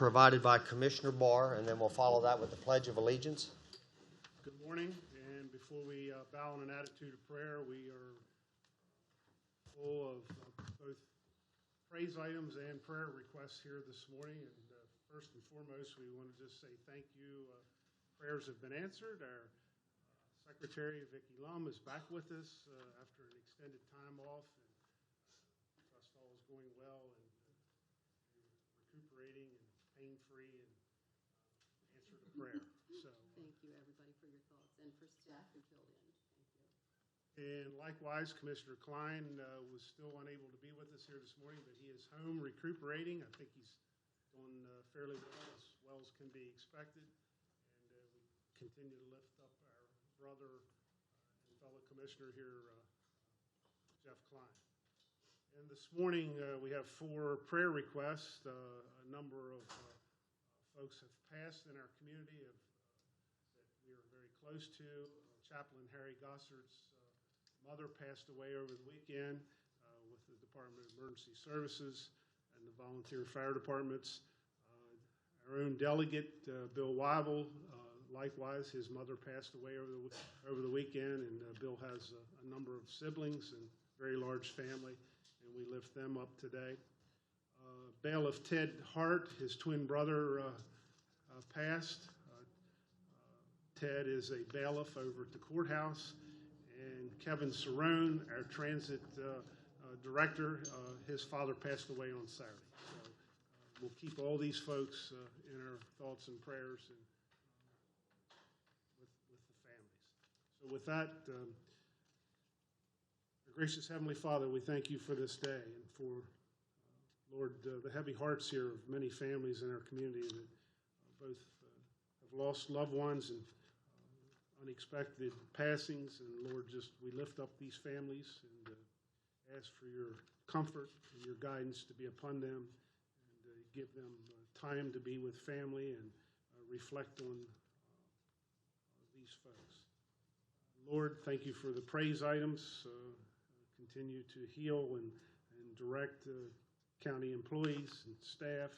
provided by Commissioner Barr, and then we'll follow that with the Pledge of Allegiance. Good morning, and before we bow in an attitude of prayer, we are full of both praise items and prayer requests here this morning. And first and foremost, we want to just say thank you. Prayers have been answered. Our Secretary, Vicki Lum, is back with us after an extended time off, and trust all is going well and recuperating and pain-free and answered a prayer. So thank you, everybody, for your thoughts, and for staff who filled in. Thank you. And likewise, Commissioner Klein was still unable to be with us here this morning, but he is home recuperating. I think he's doing fairly well as can be expected. And we continue to lift up our brother and fellow commissioner here, Jeff Klein. And this morning we have 4 prayer requests. A number of folks have passed in our community that we are very close to. Chaplain Harry Gossard's mother passed away over the weekend with the Department of Emergency Services and the volunteer fire departments. Our own delegate, Bill Weibel, likewise, his mother passed away over the weekend, and Bill has a number of siblings and very large family, and we lift them up today. Bailiff Ted Hart, his twin brother, passed. Ted is a bailiff over at the courthouse, and Kevin Cerrone, our transit director, his father passed away on Saturday. So we'll keep all these folks in our thoughts and prayers and with the families. So with that, our gracious Heavenly Father, we thank you for this day and for, Lord, the heavy hearts here of many families in our community that both have lost loved ones and unexpected passings. And Lord, just we lift up these families and ask for your comfort and your guidance to be upon them, and give them time to be with family and reflect on these folks. Lord, thank you for the praise items. Continue to heal and direct county employees and staff.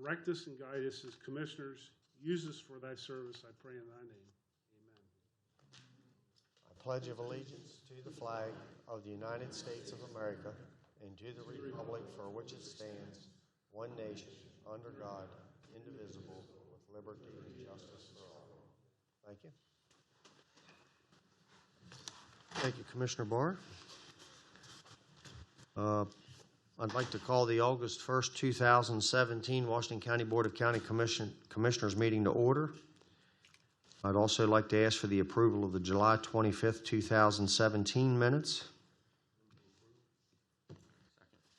Direct us and guide us as commissioners. Use us for thy service, I pray in thy name. Amen. I pledge of allegiance to the flag of the United States of America and to the republic for which it stands, one nation, under God, indivisible, with liberty and justice for all. Thank you. Thank you, Commissioner Barr. I'd like to call the August 1st, 2017 Washington County Board of County Commissioners meeting to order. I'd also like to ask for the approval of the July 25th, 2017 minutes.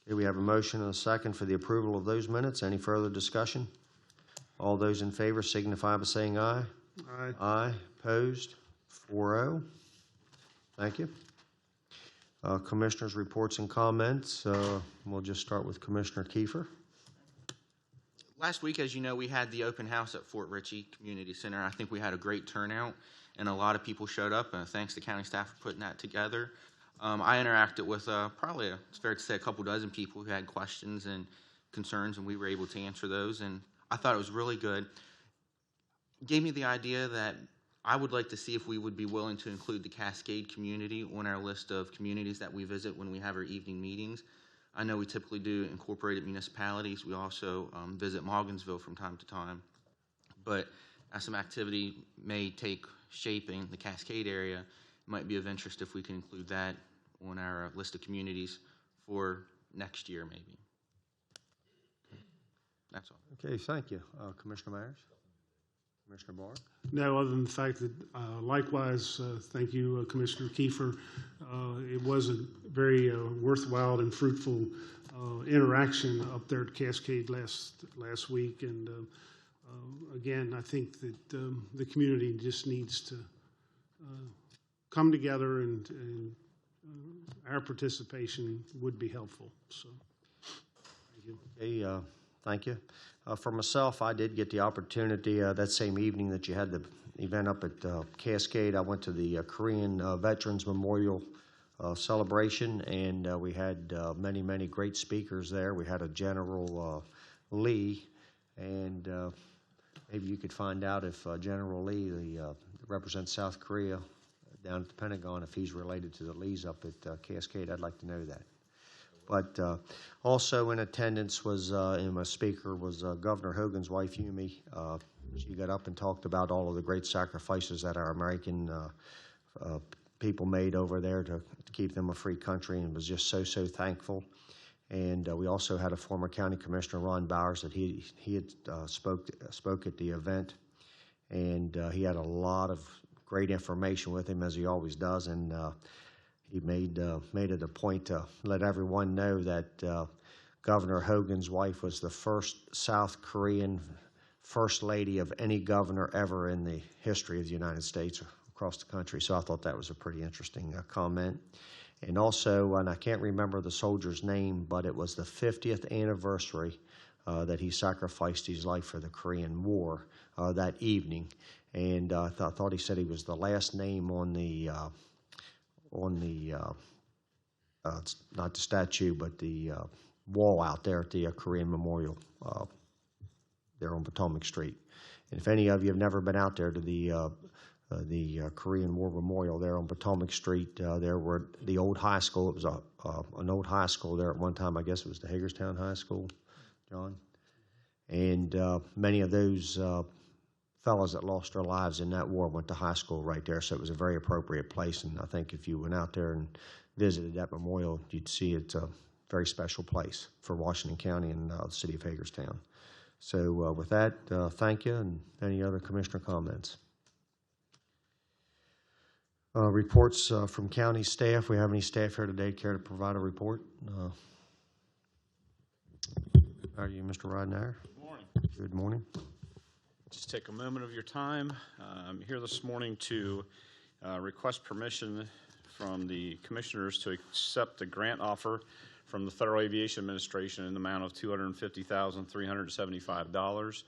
Okay, we have a motion and a second for the approval of those minutes. Any further discussion? All those in favor signify by saying aye. Aye. Aye. Opposed? 4-0. Thank you. Commissioners' reports and comments. We'll just start with Commissioner Kiefer. Last week, as you know, we had the open house at Fort Ritchie Community Center. I think we had a great turnout, and a lot of people showed up. Thanks to county staff for putting that together. I interacted with probably, it's fair to say, a couple dozen people who had questions and concerns, and we were able to answer those. And I thought it was really good. It gave me the idea that I would like to see if we would be willing to include the Cascade community on our list of communities that we visit when we have our evening meetings. I know we typically do incorporated municipalities. We also visit Morgansville from time to time. But as some activity may take shape in the Cascade area, it might be of interest if we can include that on our list of communities for next year, maybe. That's all. Okay, thank you. Commissioner Myers? Commissioner Barr? No, other than the fact that, likewise, thank you, Commissioner Kiefer. It was a very worthwhile and fruitful interaction up there at Cascade last week. And again, I think that the community just needs to come together, and our participation would be helpful. So, thank you. Okay, thank you. For myself, I did get the opportunity that same evening that you had the event up at Cascade. I went to the Korean Veterans Memorial celebration, and we had many great speakers there. We had a General Lee, and maybe you could find out if General Lee, the represents South Korea down at the Pentagon, if he's related to the Lees up at Cascade. I'd like to know that. But also in attendance was, and my speaker was Governor Hogan's wife, Yumi. She got up and talked about all of the great sacrifices that our American people made over there to keep them a free country, and was just so thankful. And we also had a former county commissioner, Ron Bowers, that he had spoke at the event, and he had a lot of great information with him, as he always does, and he made it a point to let everyone know that Governor Hogan's wife was the first South Korean first lady of any governor ever in the history of the United States across the country. So I thought that was a pretty interesting comment. And also, and I can't remember the soldier's name, but it was the 50th anniversary that he sacrificed his life for the Korean War that evening. And I thought he said he was the last name on the not the statue, but the wall out there at the Korean Memorial there on Potomac Street. And if any of you have never been out there to the Korean War Memorial there on Potomac Street, there were the old high school. It was an old high school there at one time. I guess it was the Hagerstown High School, John. And many of those fellows that lost their lives in that war went to high school right there, so it was a very appropriate place. And I think if you went out there and visited that memorial, you'd see it's a very special place for Washington County and the city of Hagerstown. So with that, thank you, and any other commissioner comments? Reports from county staff. We have any staff here today care to provide a report? How are you, Mr. Rodnair? Good morning. Good morning. Just take a moment of your time. I'm here this morning to request permission from the commissioners to accept a grant offer from the Federal Aviation Administration in the amount of $250,375.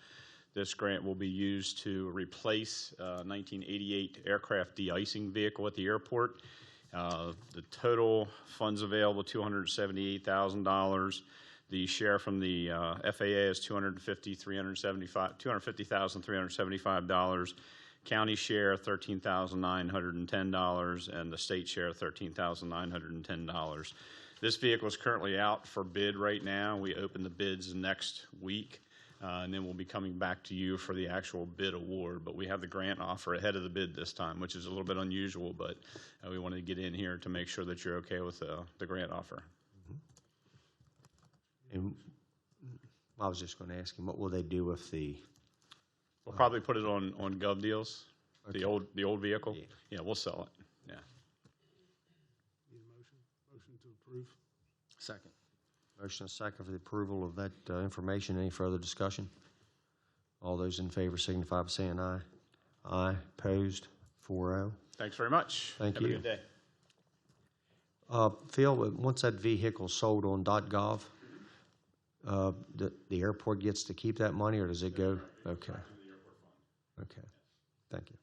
This grant will be used to replace a 1988 aircraft de-icing vehicle at the airport. The total funds available, $278,000. The share from the FAA is $250,375. County share $13,910, and the state share $13,910. This vehicle is currently out for bid right now. We open the bids next week, and then we'll be coming back to you for the actual bid award. But we have the grant offer ahead of the bid this time, which is a little bit unusual, but we wanted to get in here to make sure that you're okay with the grant offer. And I was just going to ask him, what will they do with the? We'll probably put it on Gov Deals, Okay. the old vehicle. Yeah. Yeah, we'll sell it. Yeah. Need a motion? Motion to approve. Second. Motion and second for the approval of that information. Any further discussion? All those in favor signify by saying aye. Aye. Opposed? 4-0. Thanks very much. Thank Have you. a good day. Phil, once that vehicle sold on .gov, the airport gets to keep that money, or does it go? Okay. Okay. Thank you.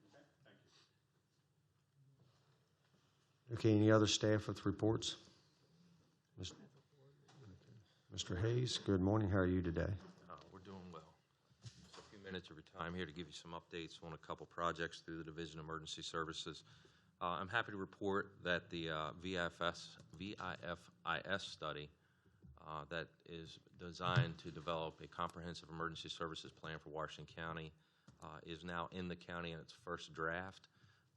Okay. Any other staff with reports? Mr. Hayes, good morning. How are you today? We're doing well. Just a few minutes of your time here to give you some updates on a couple projects through the Division of Emergency Services. I'm happy to report that the VIFIS study that is designed to develop a comprehensive emergency services plan for Washington County is now in the county in its first draft.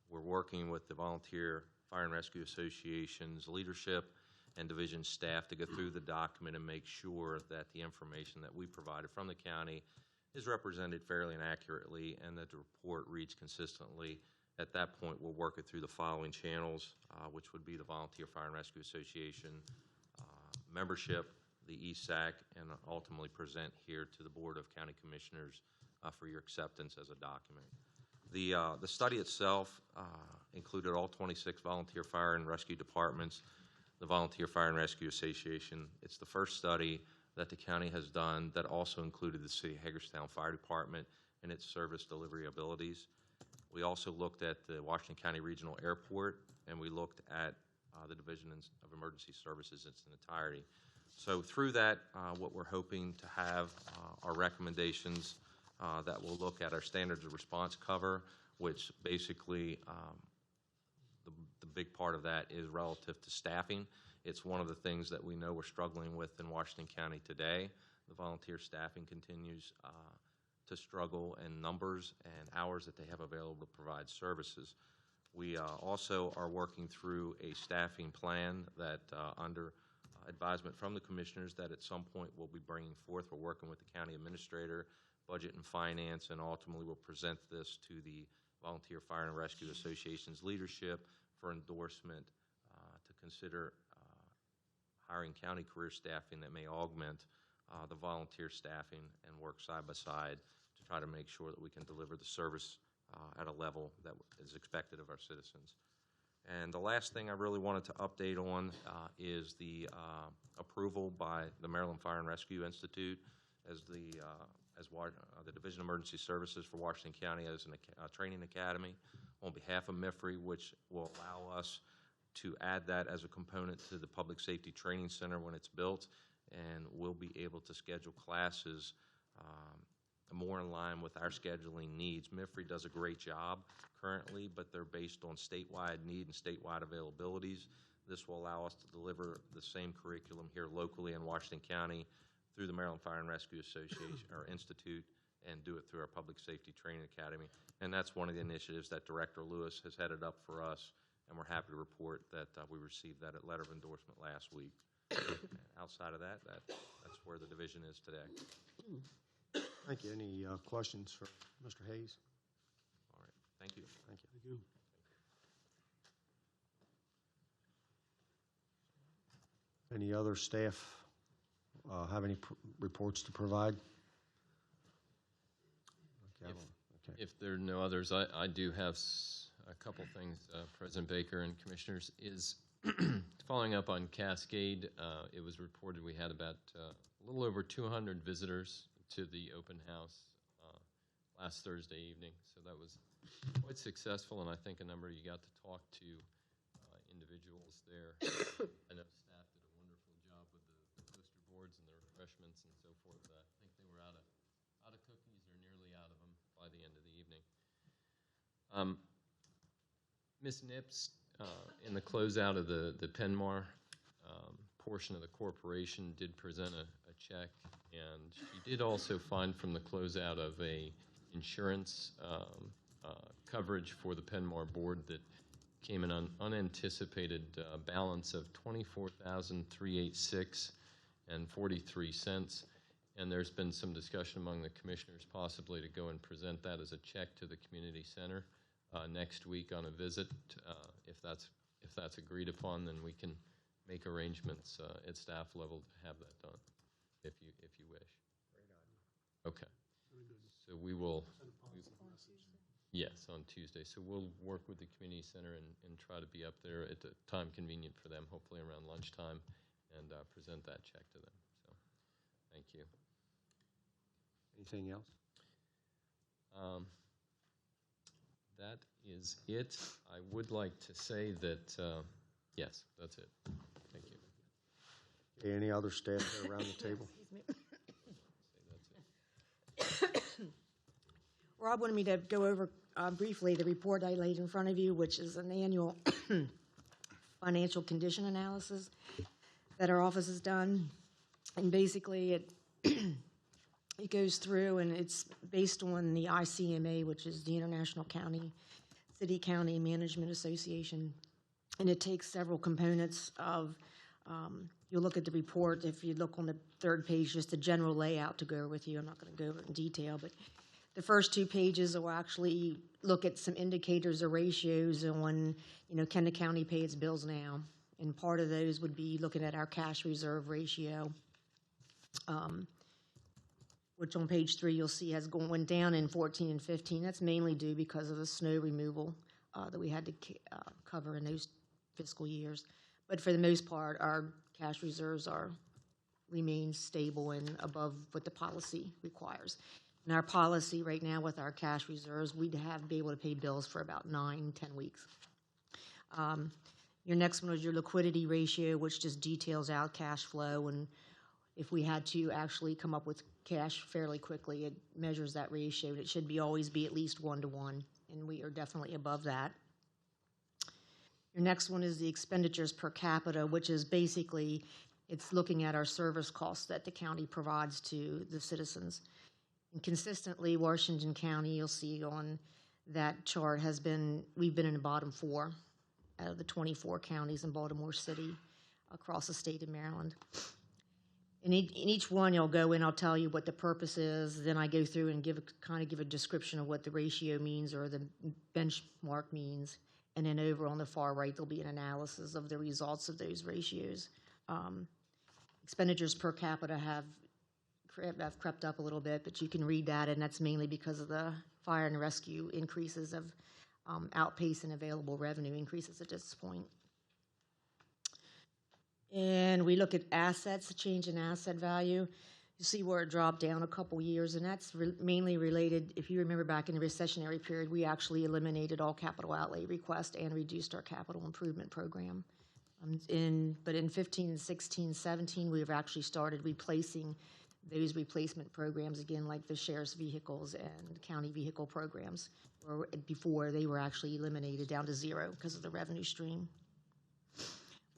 We're working with the Volunteer Fire and Rescue Association's leadership and division staff to go through the document and make sure that the information that we provided from the county is represented fairly and accurately, and that the report reads consistently. At that point, we'll work it through the following channels, which would be the Volunteer Fire and Rescue Association membership, the ESAC, and ultimately present here to the Board of County Commissioners for your acceptance as a document. The study itself included all 26 volunteer fire and rescue departments, the Volunteer Fire and Rescue Association. It's the first study that the county has done that also included the City of Hagerstown Fire Department and its service delivery abilities. We also looked at the Washington County Regional Airport, and we looked at the Division of Emergency Services in its entirety. So through that, what we're hoping to have are recommendations that will look at our standards of response cover, which basically the big part of that is relative to staffing. It's one of the things that we know we're struggling with in Washington County today. The volunteer staffing continues to struggle in numbers and hours that they have available to provide services. We also are working through a staffing plan that under advisement from the commissioners that at some point we'll be bringing forth. We're working with the county administrator, budget and finance, and ultimately we'll present this to the Volunteer Fire and Rescue Association's leadership for endorsement to consider hiring county career staffing that may augment the volunteer staffing and work side by side to try to make sure that we can deliver the service at a level that is expected of our citizens. And the last thing I really wanted to update on is the approval by the Maryland Fire and Rescue Institute as the Division of Emergency Services for Washington County as a training academy on behalf of MIFRE, which will allow us to add that as a component to the Public Safety Training Center when it's built, and we'll be able to schedule classes more in line with our scheduling needs. MIFRE does a great job currently, but they're based on statewide need and statewide availabilities. This will allow us to deliver the same curriculum here locally in Washington County through the Maryland Fire and Rescue Association or Institute, and do it through our Public Safety Training Academy. And that's one of the initiatives that Director Lewis has headed up for us, and we're happy to report that we received that letter of endorsement last week. Outside of that, that's where the division is today. Thank you. Any questions for Mr. Hayes? All right, thank you. Thank you. Thank you. Any other staff have any reports to provide? Okay, If there are no others, I do have a couple things, President Baker and Commissioners, is following up on Cascade. It was reported we had about a little over 200 visitors to the open house last Thursday evening, so that was quite successful, and I think a number of you got to talk to individuals there. I know staff did a wonderful job with the poster boards and the refreshments and so forth. I think they were out of cookies or nearly out of them by the end of the evening. Ms. Nips, in the closeout of the Penmar portion of the corporation, did present a check, and she did also find from the closeout of a insurance coverage for the Penmar board that came in an unanticipated balance of $24,386 and 43 cents. And there's been some discussion among the commissioners possibly to go and present that as a check to the community center next week on a visit. If that's agreed upon, then we can make arrangements at staff level to have that done, if you wish. Great idea. Okay. So we will. Send a positive message. Yes, on Tuesday. So we'll work with the community center and try to be up there at the time convenient for them, hopefully around lunchtime, and present that check to them. So, thank you. Anything else? That is it. I would like to say that, yes, that's it. Thank you. Okay, any other staff around the table? Say that's it. Rob wanted me to go over briefly the report I laid in front of you, which is an annual financial condition analysis that our office has done. And basically it it goes through, and it's based on the ICMA, which is the International City County Management Association. And it takes several components of, you'll look at the report, if you look on the third page, just the general layout to go over with you. I'm not going to go over it in detail, but the first 2 pages will actually look at some indicators or ratios on, can the county pay its bills now? And part of those would be looking at our cash reserve ratio, which on page 3 you'll see went down in 14 and 15. That's mainly due because of the snow removal that we had to cover in those fiscal years. But for the most part, our cash reserves remain stable and above what the policy requires. And our policy right now with our cash reserves, we'd be able to pay bills for about 9-10 weeks. Your next one is your liquidity ratio, which just details out cash flow, and if we had to actually come up with cash fairly quickly, it measures that ratio. It should always be at least 1-to-1, and we are definitely above that. Your next one is the expenditures per capita, which is basically, it's looking at our service costs that the county provides to the citizens. And consistently, Washington County, you'll see on that chart, we've been in the bottom 4 out of the 24 counties in Baltimore City across the state of Maryland. In each one, you'll go in, I'll tell you what the purpose is, then I go through and give a description of what the ratio means or the benchmark means, and then over on the far right, there'll be an analysis of the results of those ratios. Expenditures per capita have crept up a little bit, but you can read that, and that's mainly because of the fire and rescue increases of outpacing available revenue increases at this point. And we look at assets, the change in asset value. You see where it dropped down a couple years, and that's mainly related, if you remember back in the recessionary period, we actually eliminated all capital outlay requests and reduced our capital improvement program. But in 15, 16, 17, we've actually started replacing those replacement programs again, like the sheriff's vehicles and county vehicle programs, where before they were actually eliminated down to 0 because of the revenue stream.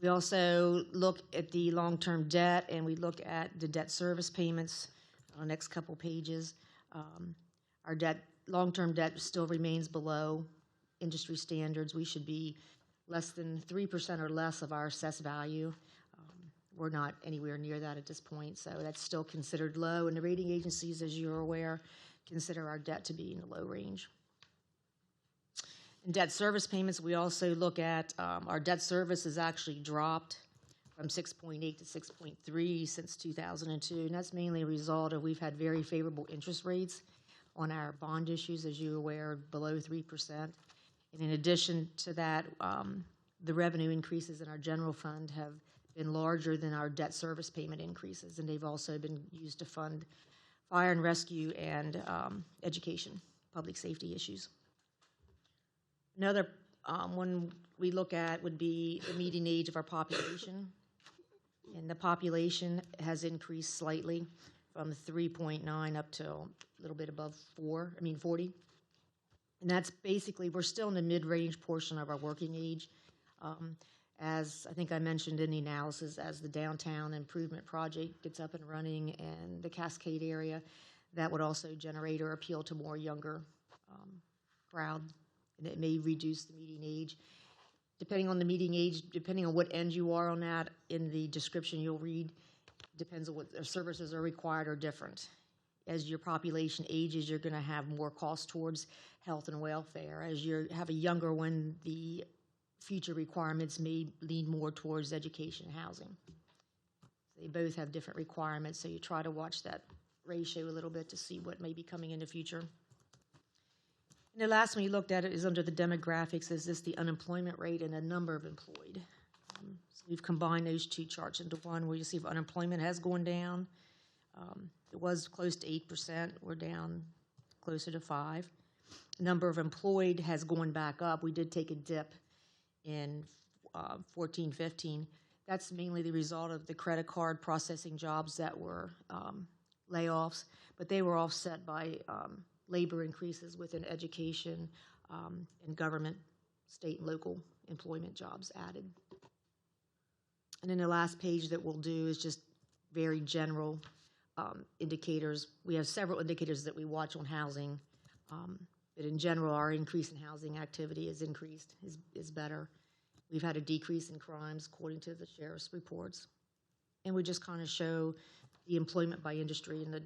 We also look at the long-term debt, and we look at the debt service payments on the next couple pages. Our long-term debt still remains below industry standards. We should be less than 3% or less of our assessed value. We're not anywhere near that at this point, so that's still considered low. And the rating agencies, as you're aware, consider our debt to be in the low range. In debt service payments, we also look at our debt service has actually dropped from 6.8 to 6.3 since 2002, and that's mainly a result of we've had very favorable interest rates on our bond issues, as you're aware, below 3%. And in addition to that, the revenue increases in our general fund have been larger than our debt service payment increases, and they've also been used to fund fire and rescue and education, public safety issues. Another one we look at would be the median age of our population. And the population has increased slightly from 3.9 up to a little bit above 40. And that's basically, we're still in the mid-range portion of our working age. As I think I mentioned in the analysis, as the downtown improvement project gets up and running and the Cascade area, that would also generate or appeal to more younger crowd. And it may reduce the median age. Depending on the median age, depending on what end you are on that, in the description you'll read, depends on what services are required or different. As your population ages, you're going to have more costs towards health and welfare. As you have a younger one, the future requirements may lean more towards education and housing. They both have different requirements, so you try to watch that ratio a little bit to see what may be coming in the future. And the last one you looked at is under the demographics, is this the unemployment rate and the number of employed. So we've combined those two charts into one where you see if unemployment has gone down. It was close to 8%. We're down closer to 5%. Number of employed has gone back up. We did take a dip in 14, 15. That's mainly the result of the credit card processing jobs that were layoffs, but they were offset by labor increases within education and government, state and local employment jobs added. And then the last page that we'll do is just very general indicators. We have several indicators that we watch on housing, but in general, our increase in housing activity is better. We've had a decrease in crimes according to the sheriff's reports. And we just kind of show the employment by industry in the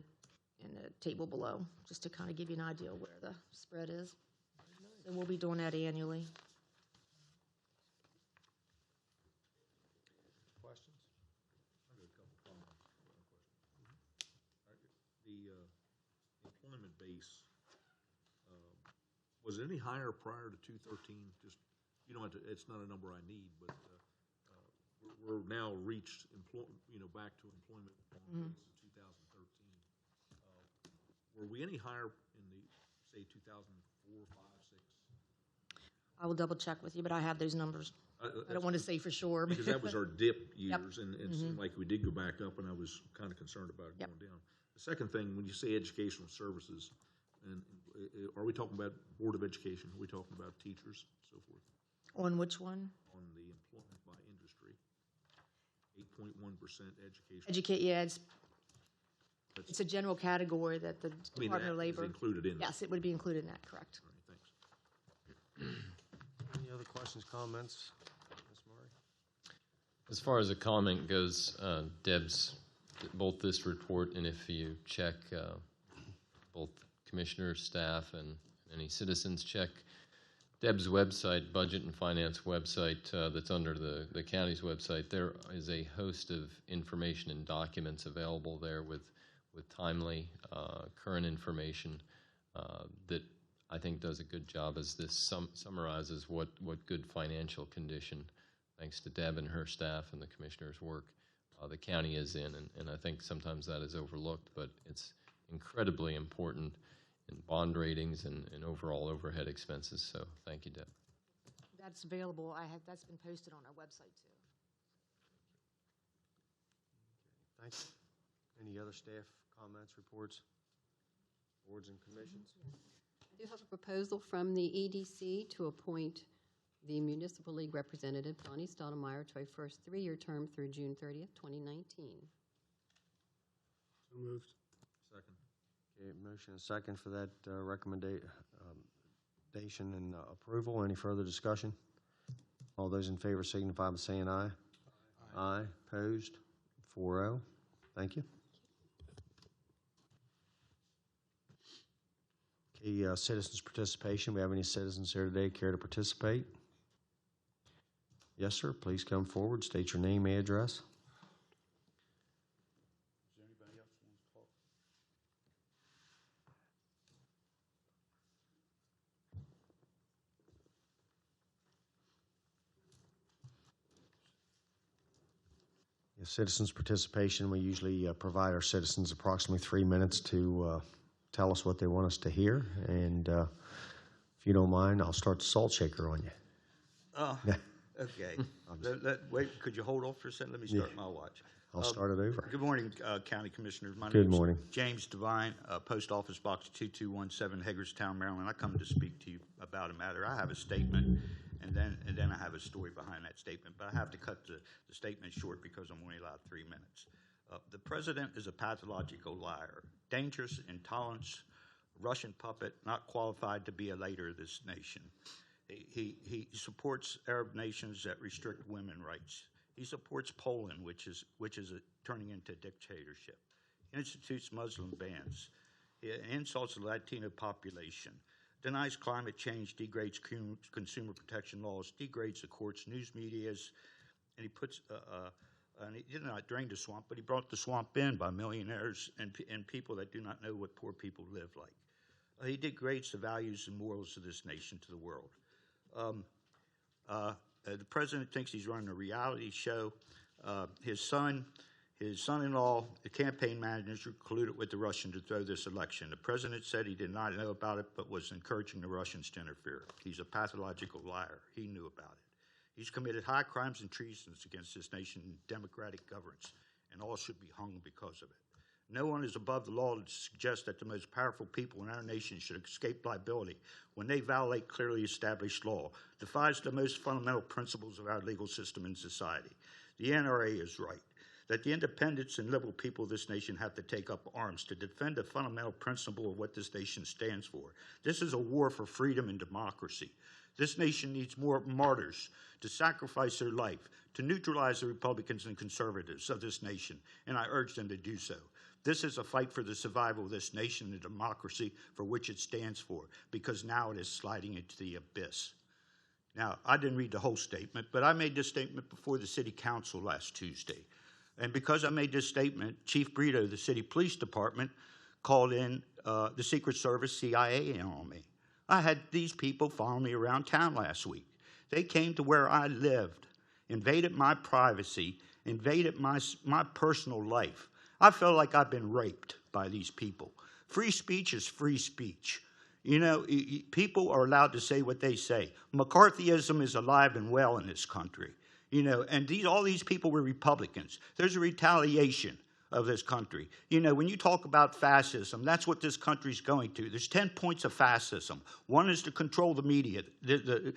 table below, just to kind of give you an idea of where the spread is. And we'll be doing that annually. Questions? I got a couple comments. The employment base, was it any higher prior to 2013? Just, you don't have to, it's not a number I need, but we're now reached back to employment on the basis of 2013. Were we any higher in the, say, 2004, 5, 6? I will double check with you, but I have those numbers. I don't want to say for sure. Because that was our dip years, and it seemed like we did go back up, and I was kind of concerned about it going down. The second thing, when you say educational services, and are we talking about Board of Education? Are we talking about teachers, so forth? On which one? On the employment by industry, 8.1% education. Yeah, it's a general category that the Department of that is Labor. included in that. Yes, it would be included in that, correct. All right, thanks. Any other questions, comments? Ms. Murray? As far as a comment goes, Deb's, both this report and if you check both commissioners, staff, and any citizens, check Deb's website, Budget and Finance website that's under the county's website. There is a host of information and documents available there with timely, current information that I think does a good job as this summarizes what good financial condition, thanks to Deb and her staff and the commissioner's work, the county is in. And I think sometimes that is overlooked, but it's incredibly important in bond ratings and overall overhead expenses. So thank you, Deb. That's available. That's been posted on our website too. Thank you. Any other staff comments, reports, boards and commissions? I do have a proposal from the EDC to appoint the Municipal League representative, Donnie Stoudemire, to a first 3-year term through June 30th, 2019. So moved. Second. Okay, motion and second for that recommendation and approval. Any further discussion? All those in favor signify by saying aye. Aye. Opposed? 4-0. Thank you. Okay, citizens' participation. We have any citizens here today care to participate? Yes, sir. Please come forward. State your name, address. Is there anybody else who wants to talk? Yes, citizens' participation. We usually provide our citizens approximately 3 minutes to tell us what they want us to hear. And if you don't mind, I'll start the salt shaker on you. Oh, okay. Wait, could you hold off for a second? Let me start my watch. I'll start it over. Good morning, County Commissioners. My Good name is morning. James Devine, Post Office Box 2217, Hagerstown, Maryland. I come to speak to you about a matter. I have a statement, and then I have a story behind that statement, but I have to cut the statement short because I'm only allowed 3 minutes. The president is a pathological liar, dangerous, intolerant, Russian puppet, not qualified to be a leader of this nation. He supports Arab nations that restrict women's rights. He supports Poland, which is turning into a dictatorship. He institutes Muslim bans. He insults the Latino population. Denies climate change, degrades consumer protection laws, degrades the courts, news medias, and he puts and he did not drain the swamp, but he brought the swamp in by millionaires and people that do not know what poor people live like. He degrades the values and morals of this nation to the world. The president thinks he's running a reality show. His son-in-law, the campaign manager, colluded with the Russians to throw this election. The president said he did not know about it, but was encouraging the Russians to interfere. He's a pathological liar. He knew about it. He's committed high crimes and treasons against this nation and democratic governance, and all should be hung because of it. No one is above the law to suggest that the most powerful people in our nation should escape liability when they violate clearly established law, defies the most fundamental principles of our legal system and society. The NRA is right, that the independents and liberal people of this nation have to take up arms to defend the fundamental principle of what this nation stands for. This is a war for freedom and democracy. This nation needs more martyrs to sacrifice their life, to neutralize the Republicans and conservatives of this nation, and I urge them to do so. This is a fight for the survival of this nation and democracy for which it stands for, because now it is sliding into the abyss. Now, I didn't read the whole statement, but I made this statement before the city council last Tuesday. And because I made this statement, Chief Brito of the city police department called in the Secret Service CIA in on me. I had these people follow me around town last week. They came to where I lived, invaded my privacy, invaded my personal life. I felt like I've been raped by these people. Free speech is free speech. You know, people are allowed to say what they say. McCarthyism is alive and well in this country. You know, and all these people were Republicans. There's a retaliation of this country. You know, when you talk about fascism, that's what this country's going to. There's 10 points of fascism. One is to control the media. The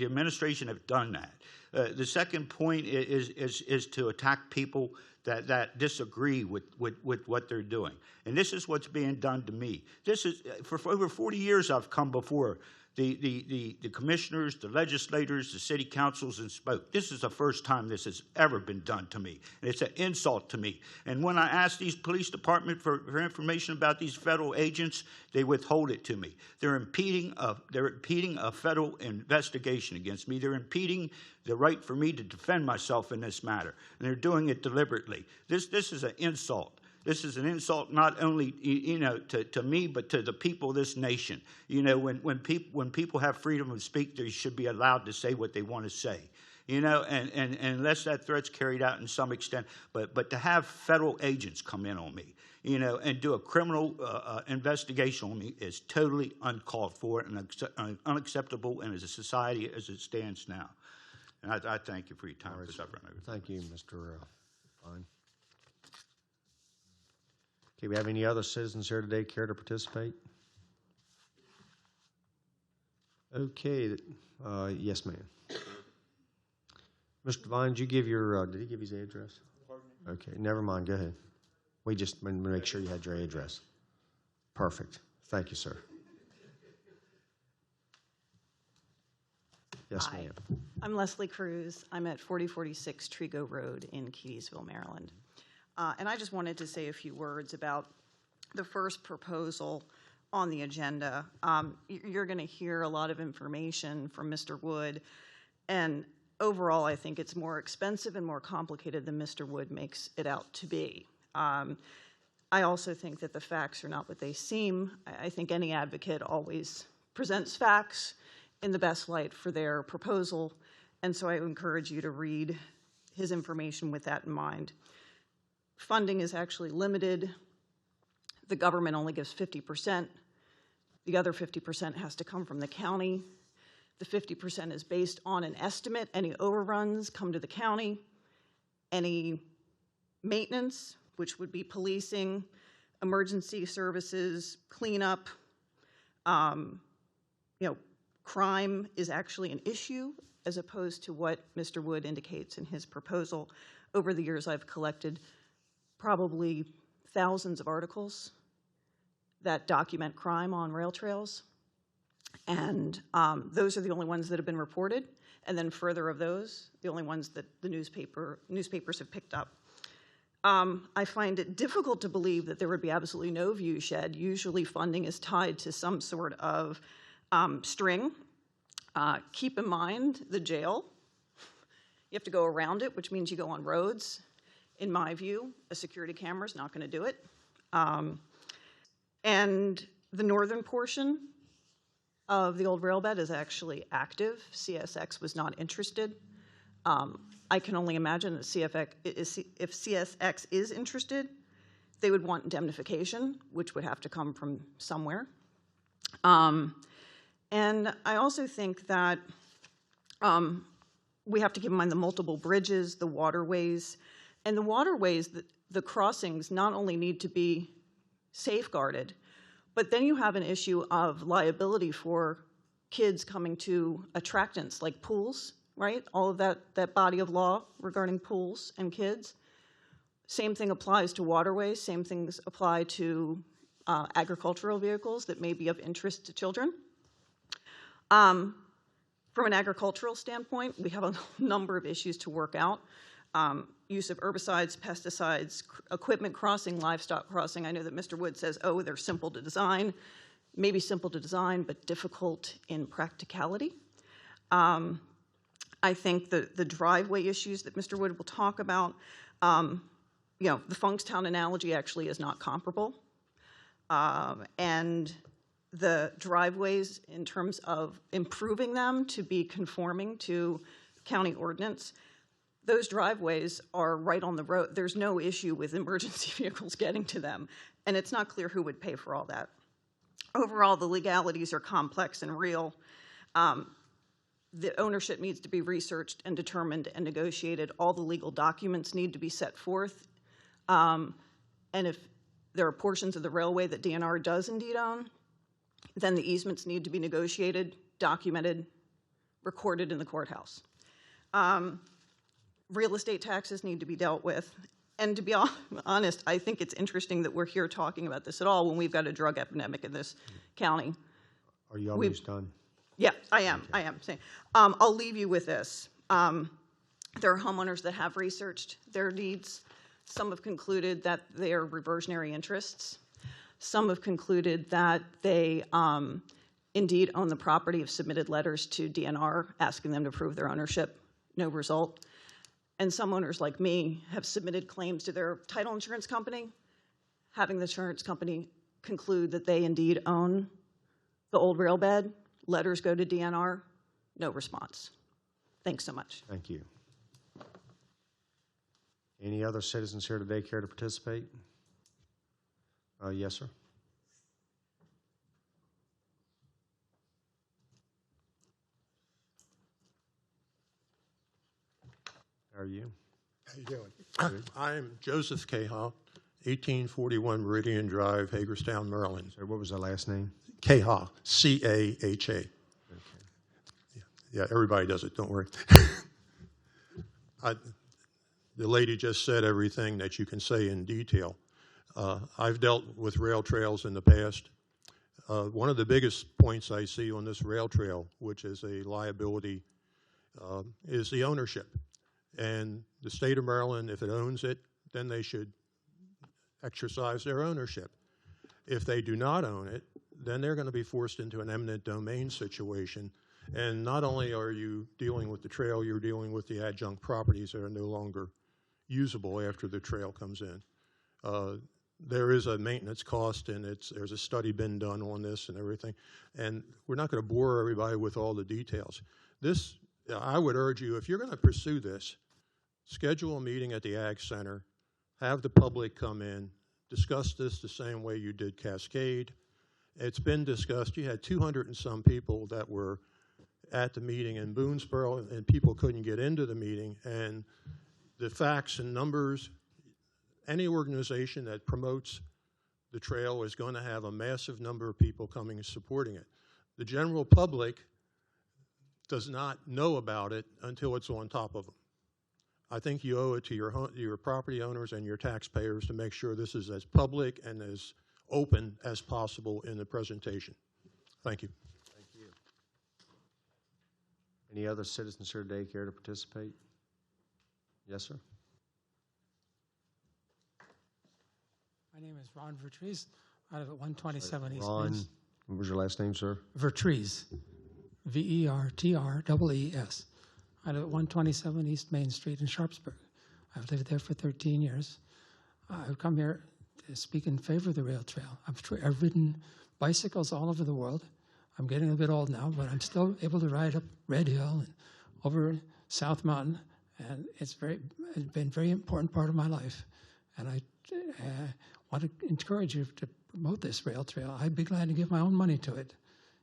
administration have done that. The second point is to attack people that disagree with what they're doing. And this is what's being done to me. This is, for over 40 years I've come before the commissioners, the legislators, the city councils, and spoke. This is the first time this has ever been done to me. And it's an insult to me. And when I ask these police department for information about these federal agents, they withhold it to me. They're impeding a federal investigation against me. They're impeding the right for me to defend myself in this matter. And they're doing it deliberately. This is an insult. This is an insult not only, you know, to me, but to the people of this nation. You know, when people have freedom of speech, they should be allowed to say what they want to say. You know, and unless that threat's carried out in some extent, but to have federal agents come in on me, you know, and do a criminal investigation on me is totally uncalled for and unacceptable in a society as it stands now. And I thank you for your time. Thank you, Mr. Fine. Okay, we have any other citizens here today care to participate? Okay, yes, ma'am. Mr. Vine, did you give your, did he give his address? Pardon me? Okay, never mind, go ahead. We just wanted to make sure you had your address. Perfect. Thank you, sir. Yes, Hi. ma'am. I'm Leslie Cruz. I'm at 4046 Trego Road in Keysville, Maryland. And I just wanted to say a few words about the first proposal on the agenda. You're going to hear a lot of information from Mr. Wood, and overall I think it's more expensive and more complicated than Mr. Wood makes it out to be. I also think that the facts are not what they seem. I think any advocate always presents facts in the best light for their proposal, and so I encourage you to read his information with that in mind. Funding is actually limited. The government only gives 50%. The other 50% has to come from the county. The 50% is based on an estimate. Any overruns come to the county. Any maintenance, which would be policing, emergency services, cleanup, crime is actually an issue as opposed to what Mr. Wood indicates in his proposal. Over the years, I've collected probably thousands of articles that document crime on rail trails. And those are the only ones that have been reported. And then further of those, the only ones that the newspapers have picked up. I find it difficult to believe that there would be absolutely no view shed. Usually funding is tied to some sort of string. Keep in mind the jail. You have to go around it, which means you go on roads. In my view, a security camera is not going to do it. And the northern portion of the old rail bed is actually active. CSX was not interested. I can only imagine that if CSX is interested, they would want indemnification, which would have to come from somewhere. And I also think that we have to keep in mind the multiple bridges, the waterways. And the waterways, the crossings not only need to be safeguarded, but then you have an issue of liability for kids coming to attractants like pools, right? All of that body of law regarding pools and kids. Same thing applies to waterways. Same things apply to agricultural vehicles that may be of interest to children. From an agricultural standpoint, we have a number of issues to work out. Use of herbicides, pesticides, equipment crossing, livestock crossing. I know that Mr. Wood says, oh, they're simple to design. Maybe simple to design, but difficult in practicality. I think the driveway issues that Mr. Wood will talk about, the Funkstown analogy actually is not comparable. And the driveways, in terms of improving them to be conforming to county ordinance, those driveways are right on the road. There's no issue with emergency vehicles getting to them, and it's not clear who would pay for all that. Overall, the legalities are complex and real. The ownership needs to be researched and determined and negotiated. All the legal documents need to be set forth. And if there are portions of the railway that DNR does indeed own, then the easements need to be negotiated, documented, recorded in the courthouse. Real estate taxes need to be dealt with. And to be honest, I think it's interesting that we're here talking about this at all when we've got a drug epidemic in this county. Are you almost done? Yeah, I am. Okay. I am. I'll leave you with this. There are homeowners that have researched their deeds. Some have concluded that they are reversionary interests. Some have concluded that they indeed own the property, have submitted letters to DNR asking them to prove their ownership. No result. And some owners like me have submitted claims to their title insurance company, having the insurance company conclude that they indeed own the old rail bed. Letters go to DNR, no response. Thanks so much. Thank you. Any other citizens here today care to participate? Yes, sir. How are you? How you doing? I'm Joseph Cahaw, 1841 Meridian Drive, Hagerstown, Maryland. So what was the last name? Cahaw, C-A-H-A. Okay. Yeah, everybody does it, don't worry. The lady just said everything that you can say in detail. I've dealt with rail trails in the past. One of the biggest points I see on this rail trail, which is a liability, is the ownership. And the state of Maryland, if it owns it, then they should exercise their ownership. If they do not own it, then they're going to be forced into an eminent domain situation. And not only are you dealing with the trail, you're dealing with the adjunct properties that are no longer usable after the trail comes in. There is a maintenance cost, and there's a study been done on this and everything. And we're not going to bore everybody with all the details. This, I would urge you, if you're going to pursue this, schedule a meeting at the Ag Center, have the public come in, discuss this the same way you did Cascade. It's been discussed. You had 200 and some people that were at the meeting in Boonesboro, and people couldn't get into the meeting. And the facts and numbers, any organization that promotes the trail is going to have a massive number of people coming and supporting it. The general public does not know about it until it's on top of them. I think you owe it to your property owners and your taxpayers to make sure this is as public and as open as possible in the presentation. Thank you. Thank you. Any other citizens here today care to participate? Yes, sir. My name is Ron Vertrees. I live at 127 East Ron, Main. what was your last name, sir? Vertrees. V-E-R-T-R-E-E-S. I live at 127 East Main Street in Sharpsburg. I've lived there for 13 years. I've come here to speak in favor of the rail trail. I've ridden bicycles all over the world. I'm getting a bit old now, but I'm still able to ride up Red Hill and over South Mountain, and it's been a very important part of my life. And I want to encourage you to promote this rail trail. I'd be glad to give my own money to it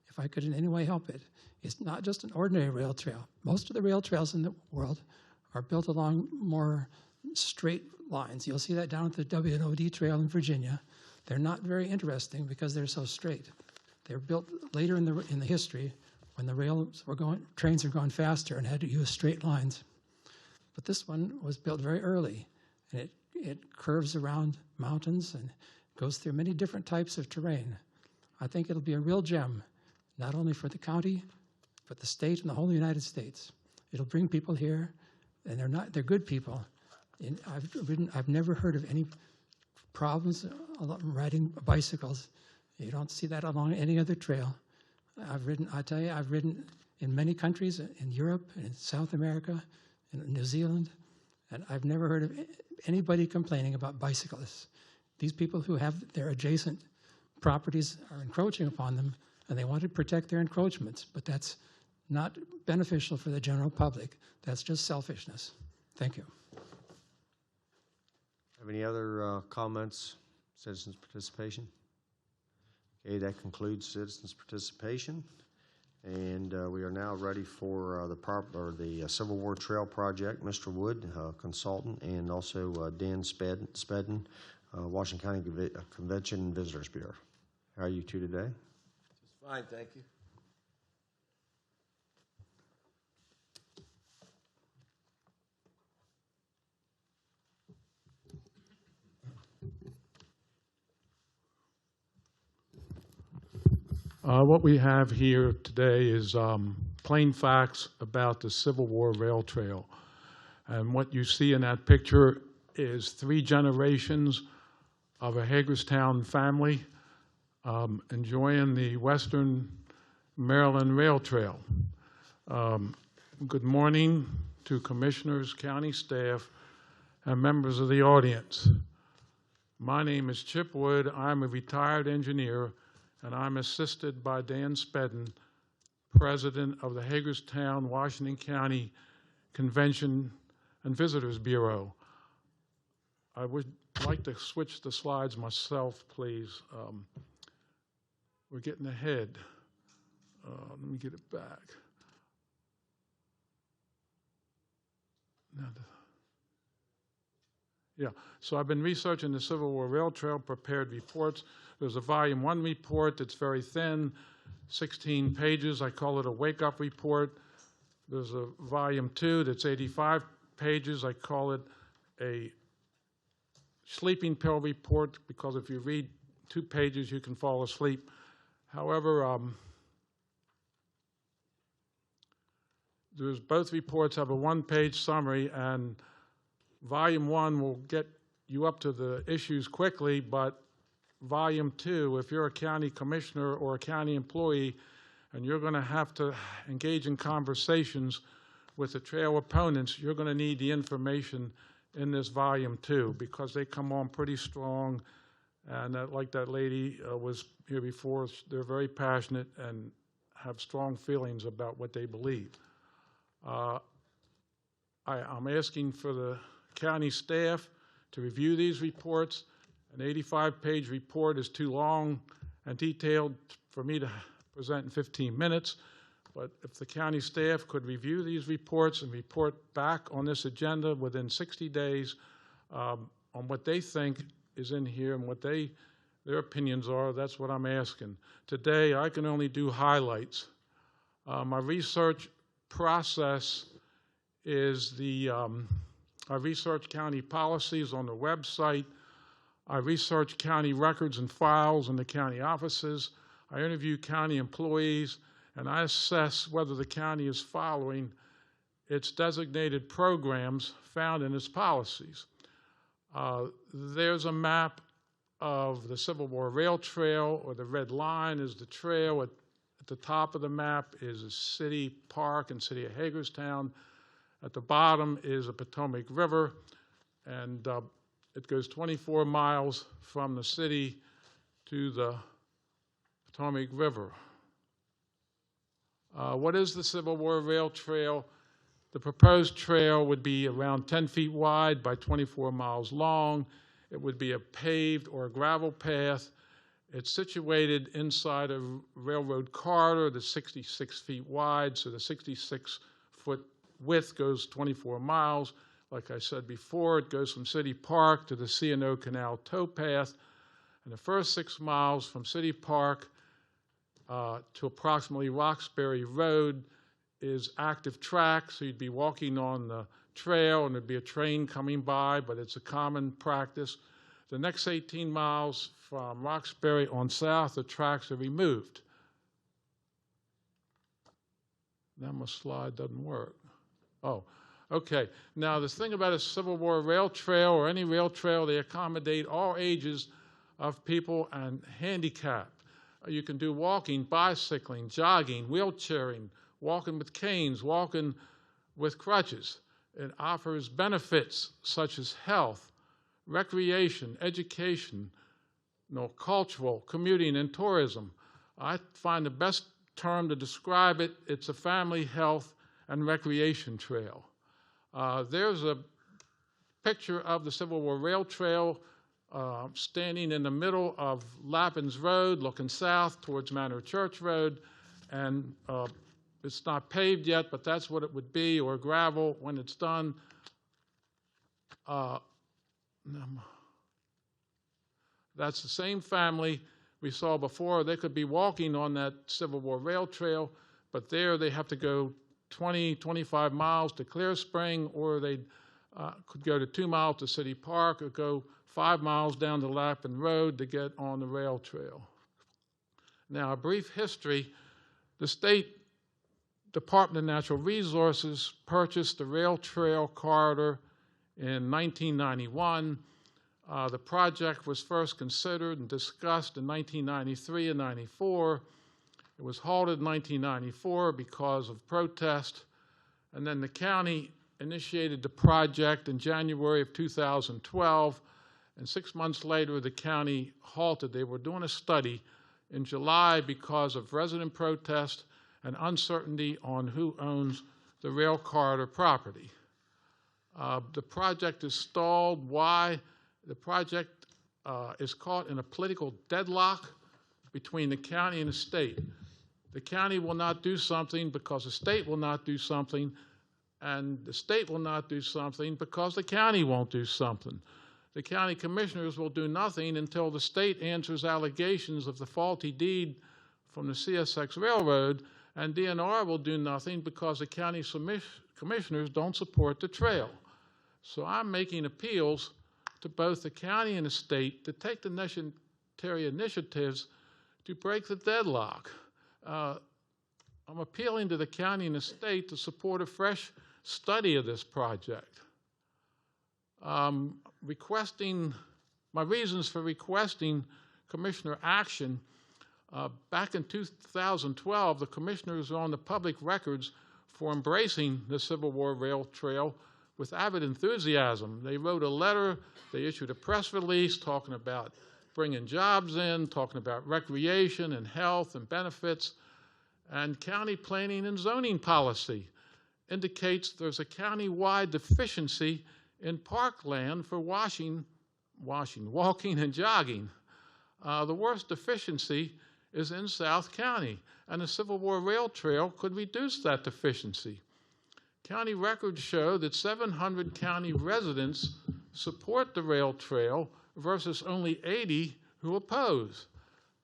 if I could in any way help it. It's not just an ordinary rail trail. Most of the rail trails in the world are built along more straight lines. You'll see that down at the W&OD Trail in Virginia. They're not very interesting because they're so straight. They're built later in the history when the trains were going faster and had to use straight lines. But this one was built very early, and it curves around mountains and goes through many different types of terrain. I think it'll be a real gem, not only for the county, but the state and the whole United States. It'll bring people here, and they're good people. And I've never heard of any problems riding bicycles. You don't see that along any other trail. I've ridden in many countries, in Europe, in South America, in New Zealand, and I've never heard of anybody complaining about bicyclists. These people who have their adjacent properties are encroaching upon them, and they want to protect their encroachments, but that's not beneficial for the general public. That's just selfishness. Thank you. Have any other comments, citizens' participation? Okay, that concludes citizens' participation. And we are now ready for the Civil War Trail Project. Mr. Wood, consultant, and also Dan Spedden, Washington County Convention and Visitors Bureau. How are you two today? Just fine, thank you. What we have here today is plain facts about the Civil War Rail Trail. And what you see in that picture is 3 generations of a Hagerstown family enjoying the Western Maryland Rail Trail. Good morning to commissioners, county staff, and members of the audience. My name is Chip Wood. I'm a retired engineer, and I'm assisted by Dan Spedden, president of the Hagerstown, Washington County Convention and Visitors Bureau. I would like to switch the slides myself, please. We're getting ahead. Let me get it back. Yeah, so I've been researching the Civil War Rail Trail, prepared reports. There's a volume 1 report that's very thin, 16 pages. I call it a wake-up report. There's a volume 2 that's 85 pages. I call it a sleeping pill report, because if you read 2 pages, you can fall asleep. However, both reports have a 1-page summary, and volume 1 will get you up to the issues quickly, but volume 2, if you're a county commissioner or a county employee and you're going to have to engage in conversations with the trail opponents, you're going to need the information in this volume 2, because they come on pretty strong, and like that lady was here before, they're very passionate and have strong feelings about what they believe. I'm asking for the county staff to review these reports. An 85-page report is too long and detailed for me to present in 15 minutes, but if the county staff could review these reports and report back on this agenda within 60 days on what they think is in here and what their opinions are, that's what I'm asking. Today, I can only do highlights. My research process is I research county policies on the website. I research county records and files in the county offices. I interview county employees, and I assess whether the county is following its designated programs found in its policies. There's a map of the Civil War Rail Trail, or the red line is the trail. At the top of the map is a city park and city of Hagerstown. At the bottom is a Potomac River, and it goes 24 miles from the city to the Potomac River. What is the Civil War Rail Trail? The proposed trail would be around 10 feet wide by 24 miles long. It would be a paved or a gravel path. It's situated inside a railroad corridor that's 66 feet wide, so the 66-foot width goes 24 miles. Like I said before, it goes from City Park to the C&O Canal towpath. And the first 6 miles from City Park to approximately Roxbury Road is active track, so you'd be walking on the trail and there'd be a train coming by, but it's a common practice. The next 18 miles from Roxbury on south, the tracks are removed. Now my slide doesn't work. Oh, okay. Now, the thing about a Civil War rail trail or any rail trail, they accommodate all ages of people and handicap. You can do walking, bicycling, jogging, wheelchairing, walking with canes, walking with crutches. It offers benefits such as health, recreation, education, cultural, commuting, and tourism. I find the best term to describe it, it's a family health and recreation trail. There's a picture of the Civil War Rail Trail standing in the middle of Lappin's Road, looking south towards Manor Church Road, and it's not paved yet, but that's what it would be, or gravel when it's done. That's the same family we saw before. They could be walking on that Civil War rail trail, but there they have to go 20, 25 miles to Clear Spring, or they could go to 2 miles to City Park, or go 5 miles down to Lappin Road to get on the rail trail. Now, a brief history. The State Department of Natural Resources purchased the rail trail corridor in 1991. The project was first considered and discussed in 1993 and 94. It was halted in 1994 because of protest, and then the county initiated the project in January of 2012, and 6 months later the county halted. They were doing a study in July because of resident protest and uncertainty on who owns the rail corridor property. The project is stalled. Why? The project is caught in a political deadlock between the county and the state. The county will not do something because the state will not do something, and the state will not do something because the county won't do something. The county commissioners will do nothing until the state answers allegations of the faulty deed from the CSX Railroad, and DNR will do nothing because the county commissioners don't support the trail. So I'm making appeals to both the county and the state to take the necessary initiatives to break the deadlock. I'm appealing to the county and the state to support a fresh study of this project. My reasons for requesting commissioner action, back in 2012, the commissioners were on the public records for embracing the Civil War Rail Trail with avid enthusiasm. They wrote a letter, they issued a press release talking about bringing jobs in, talking about recreation and health and benefits, and county planning and zoning policy indicates there's a county-wide deficiency in parkland for walking and jogging. The worst deficiency is in South County, and the Civil War Rail Trail could reduce that deficiency. County records show that 700 county residents support the rail trail versus only 80 who oppose.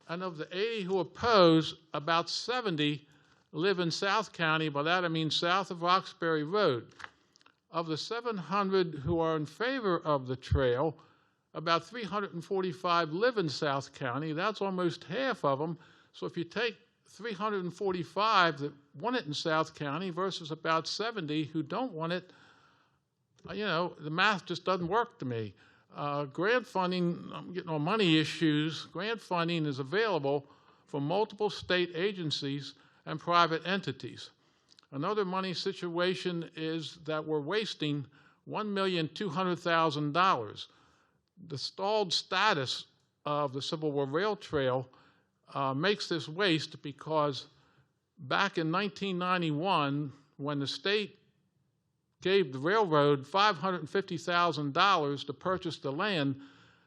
And of the 80 who oppose, about 70 live in South County. By that I mean south of Roxbury Road. Of the 700 who are in favor of the trail, about 345 live in South County. That's almost half of them. So if you take 345 that want it in South County versus about 70 who don't want it, the math just doesn't work to me. Grant funding, I'm getting on money issues, grant funding is available for multiple state agencies and private entities. Another money situation is that we're wasting $1,200,000. The stalled status of the Civil War Rail Trail makes this waste because back in 1991, when the state gave the railroad $550,000 to purchase the land,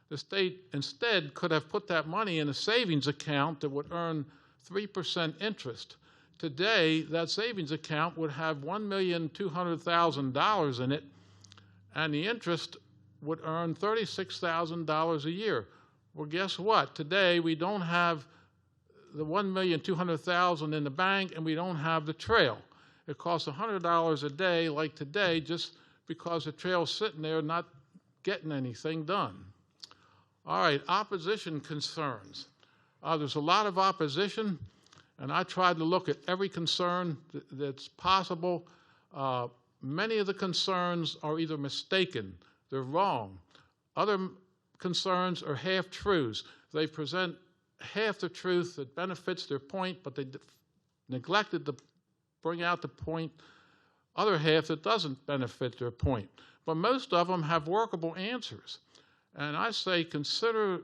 the state instead could have put that money in a savings account that would earn 3% interest. Today, that savings account would have $1,200,000 in it, and the interest would earn $36,000 a year. Well, guess what? Today, we don't have the $1,200,000 in the bank, and we don't have the trail. It costs $100 a day, like today, just because the trail's sitting there not getting anything done. All right, opposition concerns. There's a lot of opposition, and I tried to look at every concern that's possible. Many of the concerns are either mistaken, they're wrong. Other concerns are half-truths. They present half the truth that benefits their point, but they neglected to bring out the point, other half that doesn't benefit their point. But most of them have workable answers. And I say consider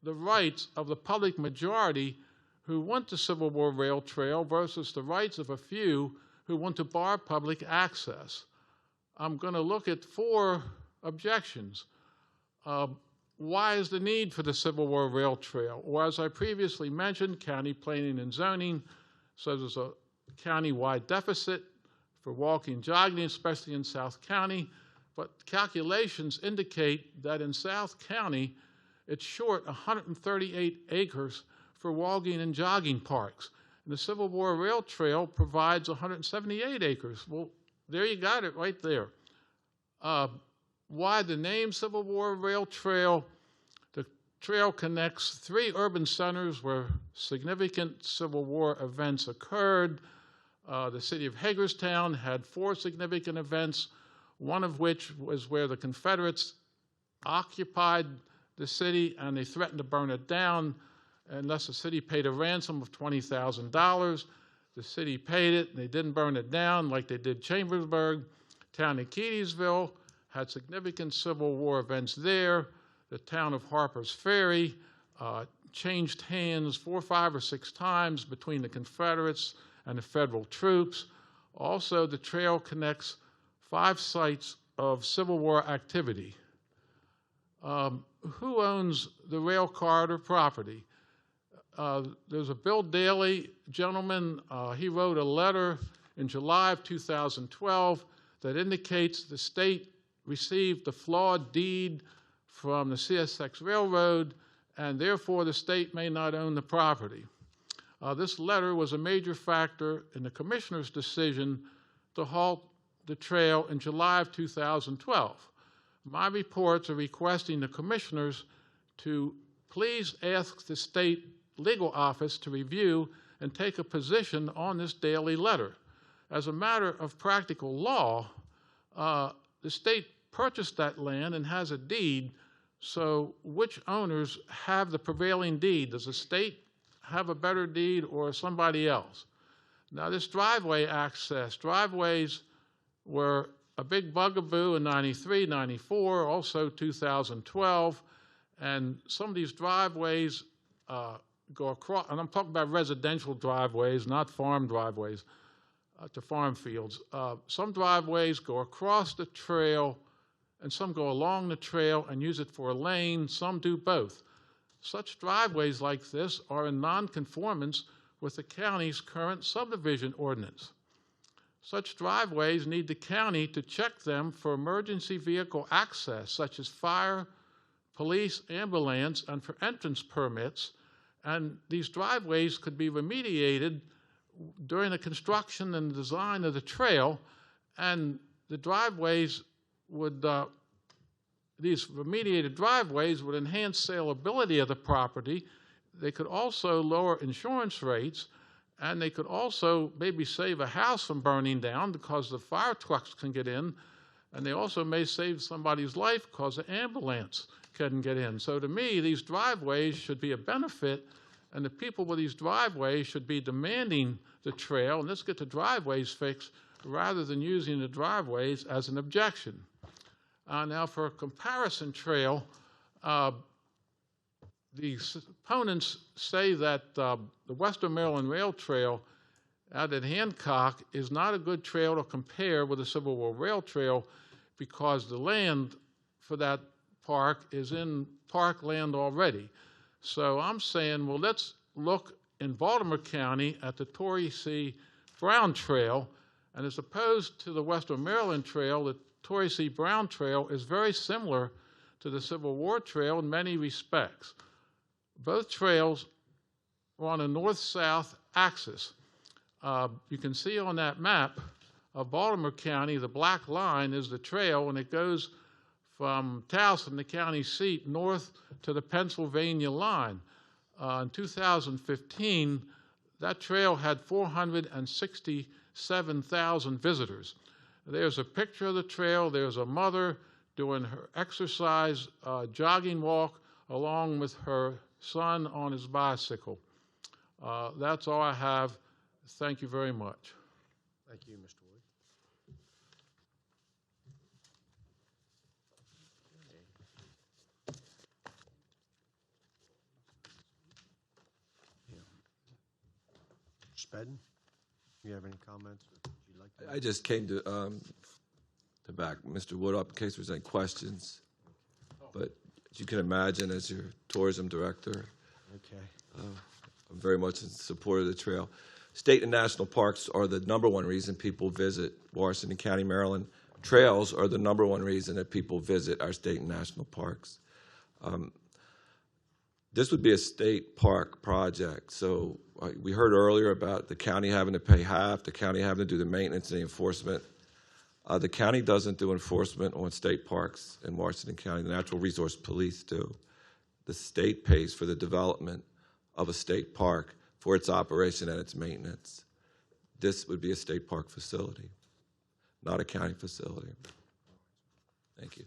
the rights of the public majority who want the Civil War Rail Trail versus the rights of a few who want to bar public access. I'm going to look at 4 objections. why is the need for the Civil War Rail Trail? Well, as I previously mentioned, county planning and zoning says there's a county-wide deficit for walking and jogging, especially in South County, but calculations indicate that in South County, it's short 138 acres for walking and jogging parks. And the Civil War Rail Trail provides 178 acres. Well, there you got it right there. Why the name Civil War Rail Trail? The trail connects 3 urban centers where significant Civil War events occurred. The city of Hagerstown had 4 significant events, one of which was where the Confederates occupied the city and they threatened to burn it down unless the city paid a ransom of $20,000. The city paid it and they didn't burn it down like they did Chambersburg. Town of Keedysville had significant Civil War events there. The town of Harper's Ferry changed hands 4, 5, or 6 times between the Confederates and the federal troops. Also, the trail connects 5 sites of Civil War activity. Who owns the rail corridor property? There's a Bill Daley gentleman. He wrote a letter in July of 2012 that indicates the state received the flawed deed from the CSX Railroad, and therefore the state may not own the property. This letter was a major factor in the commissioner's decision to halt the trail in July of 2012. My reports are requesting the commissioners to please ask the state legal office to review and take a position on this Daley letter. As a matter of practical law, the state purchased that land and has a deed, so which owners have the prevailing deed? Does the state have a better deed or somebody else? Now, this driveway access, driveways were a big bugaboo in 93, 94, also 2012, and some of these driveways go across, and I'm talking about residential driveways, not farm driveways to farm fields. Some driveways go across the trail, and some go along the trail and use it for a lane. Some do both. Such driveways like this are in nonconformance with the county's current subdivision ordinance. Such driveways need the county to check them for emergency vehicle access, such as fire, police, ambulance, and for entrance permits. And these driveways could be remediated during the construction and design of the trail, and the driveways would, these remediated driveways would enhance saleability of the property. They could also lower insurance rates, and they could also maybe save a house from burning down because the fire trucks can get in, and they also may save somebody's life because the ambulance couldn't get in. So to me, these driveways should be a benefit, and the people with these driveways should be demanding the trail, and let's get the driveways fixed rather than using the driveways as an objection. Now, for a comparison trail, the opponents say that the Western Maryland Rail Trail out at Hancock is not a good trail to compare with the Civil War Rail Trail because the land for that park is in parkland already. So I'm saying, well, let's look in Baltimore County at the Torrey C. Brown Trail, and as opposed to the Western Maryland Trail, the Torrey C. Brown Trail is very similar to the Civil War Trail in many respects. Both trails are on a north-south axis. You can see on that map of Baltimore County, the black line is the trail, and it goes from Towson, the county seat, north to the Pennsylvania line. In 2015, that trail had 467,000 visitors. There's a picture of the trail. There's a mother doing her exercise jogging walk along with her son on his bicycle. That's all I have. Thank you very much. Thank you, Mr. Wood. Spedden, you have any comments that you'd like to make? I just came to back Mr. Wood up in case there's any questions. But as you can imagine, as your tourism director, Okay. I'm very much in support of the trail. State and national parks are the number one reason people visit Washington County, Maryland. Trails are the number one reason that people visit our state and national parks. This would be a state park project. So we heard earlier about the county having to pay half, the county having to do the maintenance and the enforcement. The county doesn't do enforcement on state parks in Washington County. The Natural Resource Police do. The state pays for the development of a state park for its operation and its maintenance. This would be a state park facility, not a county facility. Thank you.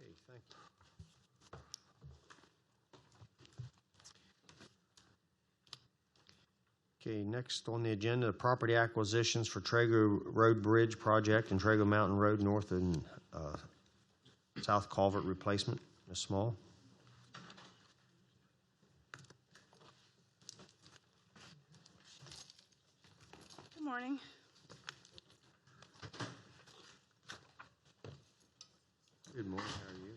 Okay, thank you. Okay, next on the agenda, property acquisitions for Trego Road Bridge Project and Trego Mountain Road North and South Culvert Replacement. Ms. Small. Good morning. Good morning, how are you?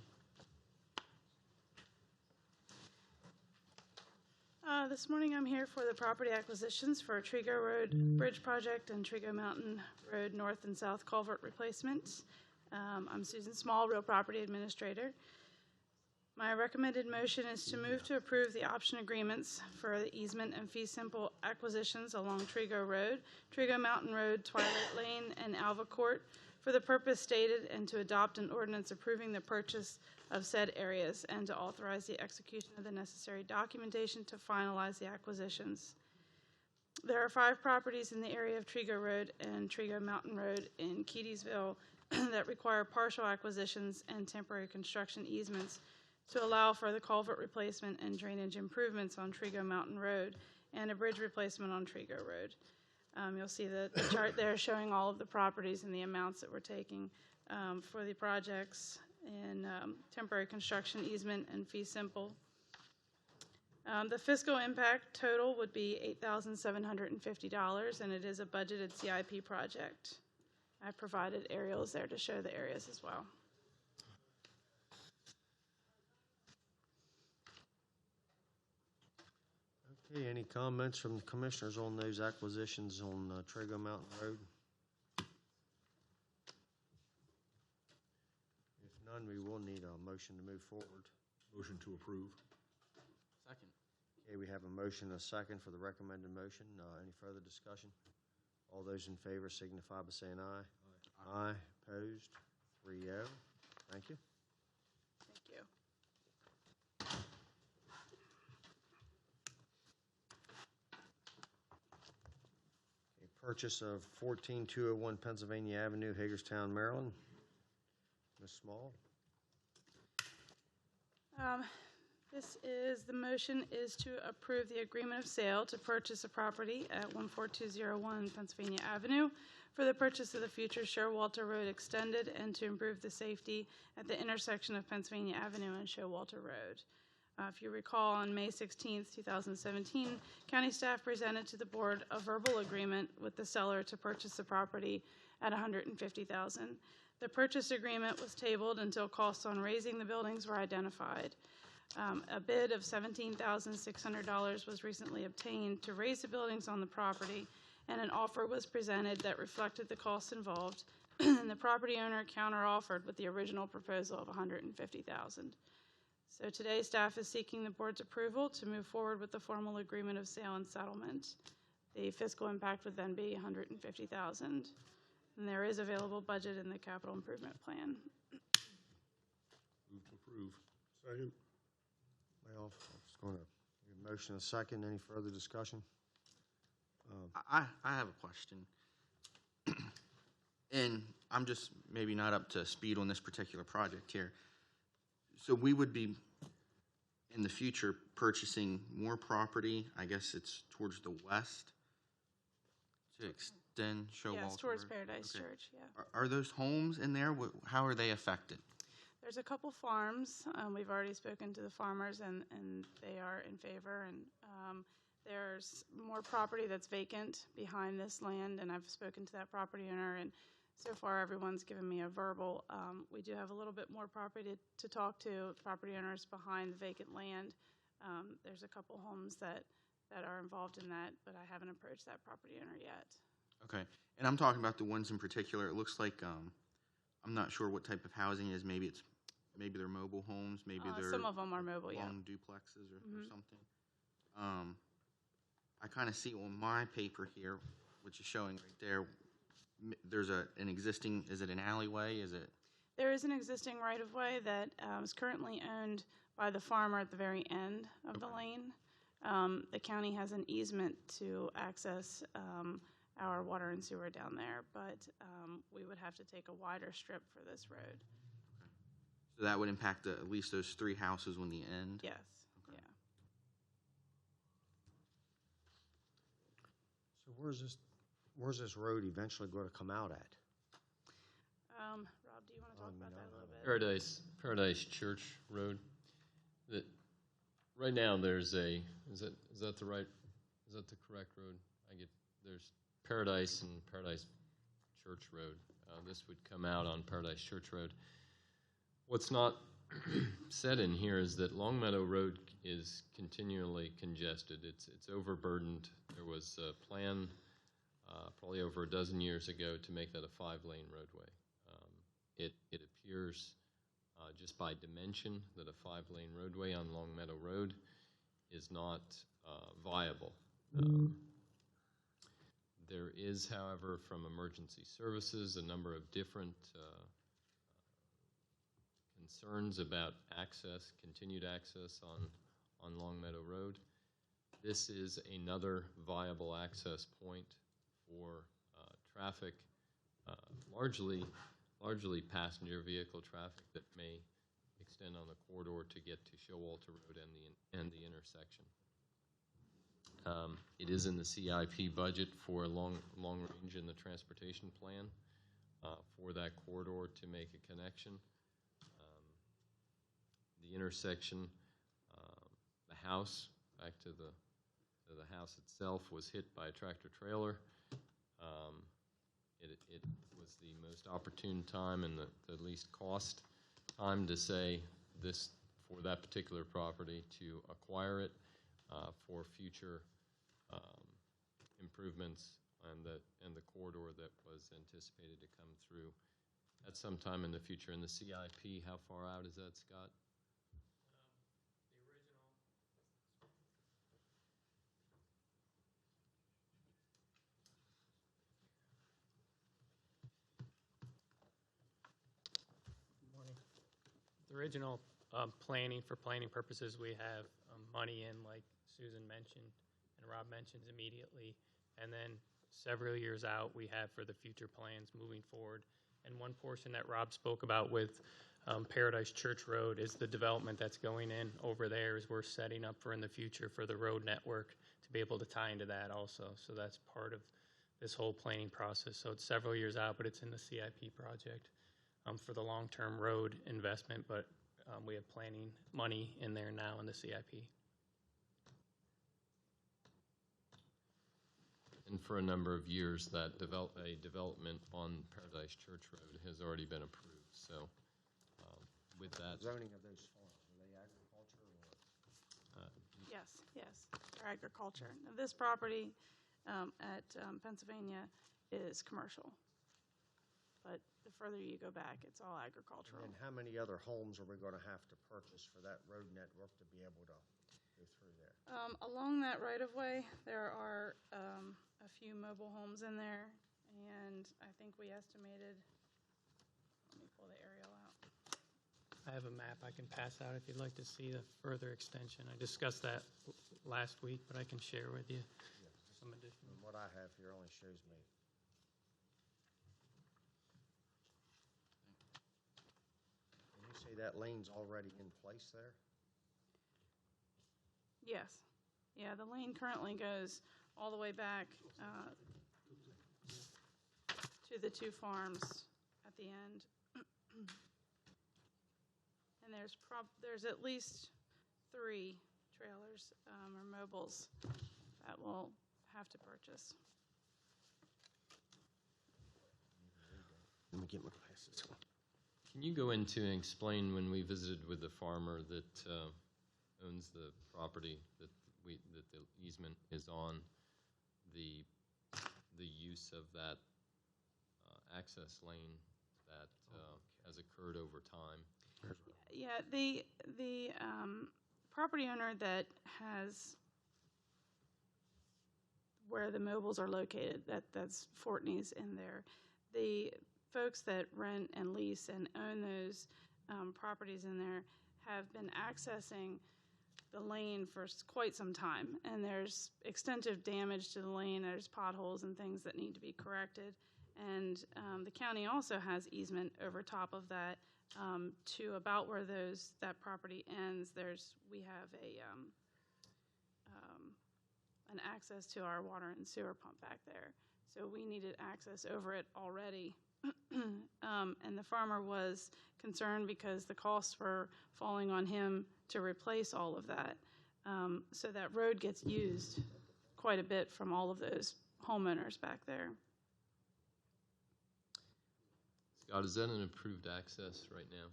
This morning I'm here for the property acquisitions for Trego Road Bridge Project and Trego Mountain Road North and South Culvert Replacement. I'm Susan Small, Real Property Administrator. My recommended motion is to move to approve the option agreements for the easement and fee simple acquisitions along Trego Road, Trego Mountain Road, Twilight Lane, and Alva Court for the purpose stated, and to adopt an ordinance approving the purchase of said areas and to authorize the execution of the necessary documentation to finalize the acquisitions. There are 5 properties in the area of Trego Road and Trego Mountain Road in Keedysville that require partial acquisitions and temporary construction easements to allow for the culvert replacement and drainage improvements on Trego Mountain Road and a bridge replacement on Trego Road. You'll see the chart there showing all of the properties and the amounts that we're taking for the projects in temporary construction easement and fee simple. The fiscal impact total would be $8,750, and it is a budgeted CIP project. I provided aerials there to show the areas as well. Okay, any comments from the commissioners on those acquisitions on Trego Mountain Road? If none, we will need a motion to move forward. Motion to approve. Second. Okay, we have a motion and a second for the recommended motion. Any further discussion? All those in favor signify by saying aye. Aye. Opposed? 3-0. Thank you. Thank you. Purchase of 14201 Pennsylvania Avenue, Hagerstown, Maryland. Ms. Small. The motion is to approve the agreement of sale to purchase a property at 14201 Pennsylvania Avenue for the purchase of the future Showalter Road extended and to improve the safety at the intersection of Pennsylvania Avenue and Showalter Road. If you recall, on May 16, 2017, county staff presented to the board a verbal agreement with the seller to purchase the property at $150,000. The purchase agreement was tabled until costs on raising the buildings were identified. A bid of $17,600 was recently obtained to raise the buildings on the property, and an offer was presented that reflected the costs involved, and the property owner counteroffered with the original proposal of $150,000. So today, staff is seeking the board's approval to move forward with the formal agreement of sale and settlement. The fiscal impact would then be $150,000, and there is available budget in the capital improvement plan. Move to approve. Second. Well, I'm just going to give a motion and a second. Any further discussion? I have a question. And I'm just maybe not up to speed on this particular project here. So we would be, in the future, purchasing more property, I guess it's towards the west, to extend Showalter Yes, towards Road? Paradise Okay. Church, yeah. Are those homes in there? How are they affected? There's a couple farms. We've already spoken to the farmers, and they are in favor. And There's more property that's vacant behind this land, and I've spoken to that property owner, and so far everyone's given me a verbal. We do have a little bit more property to talk to, property owners behind the vacant land. There's a couple homes that are involved in that, but I haven't approached that property owner yet. Okay, and I'm talking about the ones in particular. It looks like I'm not sure what type of housing it is. Maybe they're mobile homes. Maybe they're Some of them are mobile, yeah. long duplexes or something. I kind of see on my paper here, which is showing right there. There's an existing. Is it an alleyway? Is it? There is an existing right-of-way that is currently owned by the farmer at the very end of the lane. The county has an easement to access our water and sewer down there, but we would have to take a wider strip for this road. So that would impact at least those 3 houses on the end? Yes, okay. Yeah. So where's this road eventually going to come out at? Rob, do you want to talk about that a little bit? Paradise Church Road. That right now there's a is that the correct road? There's Paradise and Paradise Church Road. This would come out on Paradise Church Road. What's not said in here is that Longmeadow Road is continually congested. It's overburdened. There was a plan probably over a dozen years ago to make that a 5-lane roadway. It appears just by dimension that a 5-lane roadway on Longmeadow Road is not viable. There is, however, from emergency services, a number of different concerns about access, continued access on Longmeadow Road. This is another viable access point for traffic, largely passenger vehicle traffic that may extend on the corridor to get to Showalter Road and the intersection. It is in the CIP budget for long range in the transportation plan for that corridor to make a connection. The intersection, the house, back to the house itself, was hit by a tractor trailer. It was the most opportune time and the least cost time to say this for that particular property to acquire it for future improvements and the corridor that was anticipated to come through at some time in the future. In the CIP, how far out is that, Scott? The original planning, for planning purposes, we have money in, like Susan mentioned and Rob mentions, immediately. And then several years out, we have for the future plans moving forward. And one portion that Rob spoke about with Paradise Church Road is the development that's going in over there, as we're setting up for in the future for the road network to be able to tie into that also. So that's part of this whole planning process. So it's several years out, but it's in the CIP project for the long-term road investment, but we have planning money in there now in the CIP. And for a number of years, that development on Paradise Church Road has already been approved. So with that... Zoning of those farms, are they agriculture or? Yes, for agriculture. Now, this property at Pennsylvania is commercial, but the further you go back, it's all agricultural. And how many other homes are we going to have to purchase for that road network to be able to go through there? Along that right-of-way, there are a few mobile homes in there, and I think we estimated, let me pull the aerial out. I have a map I can pass out if you'd like to see the further extension. I discussed that last week, but I can share with you some additional. What I have here only shows me. And you say that lane's already in place there? Yes. Yeah, the lane currently goes all the way back to the 2 farms at the end. And there's at least 3 trailers or mobiles that we'll have to purchase. Let me get my glasses. Can you go into and explain when we visited with the farmer that owns the property that the easement is on, the use of that access lane that has occurred over time? Yeah, the property owner that has where the mobiles are located, that's Fortney's in there. The folks that rent and lease and own those properties in there have been accessing the lane for quite some time, and there's extensive damage to the lane. There's potholes and things that need to be corrected, and the county also has easement over top of that to about where that property ends. We have an access to our water and sewer pump back there, so we needed access over it already. And the farmer was concerned because the costs were falling on him to replace all of that. So that road gets used quite a bit from all of those homeowners back there. Scott, is that an approved access right now?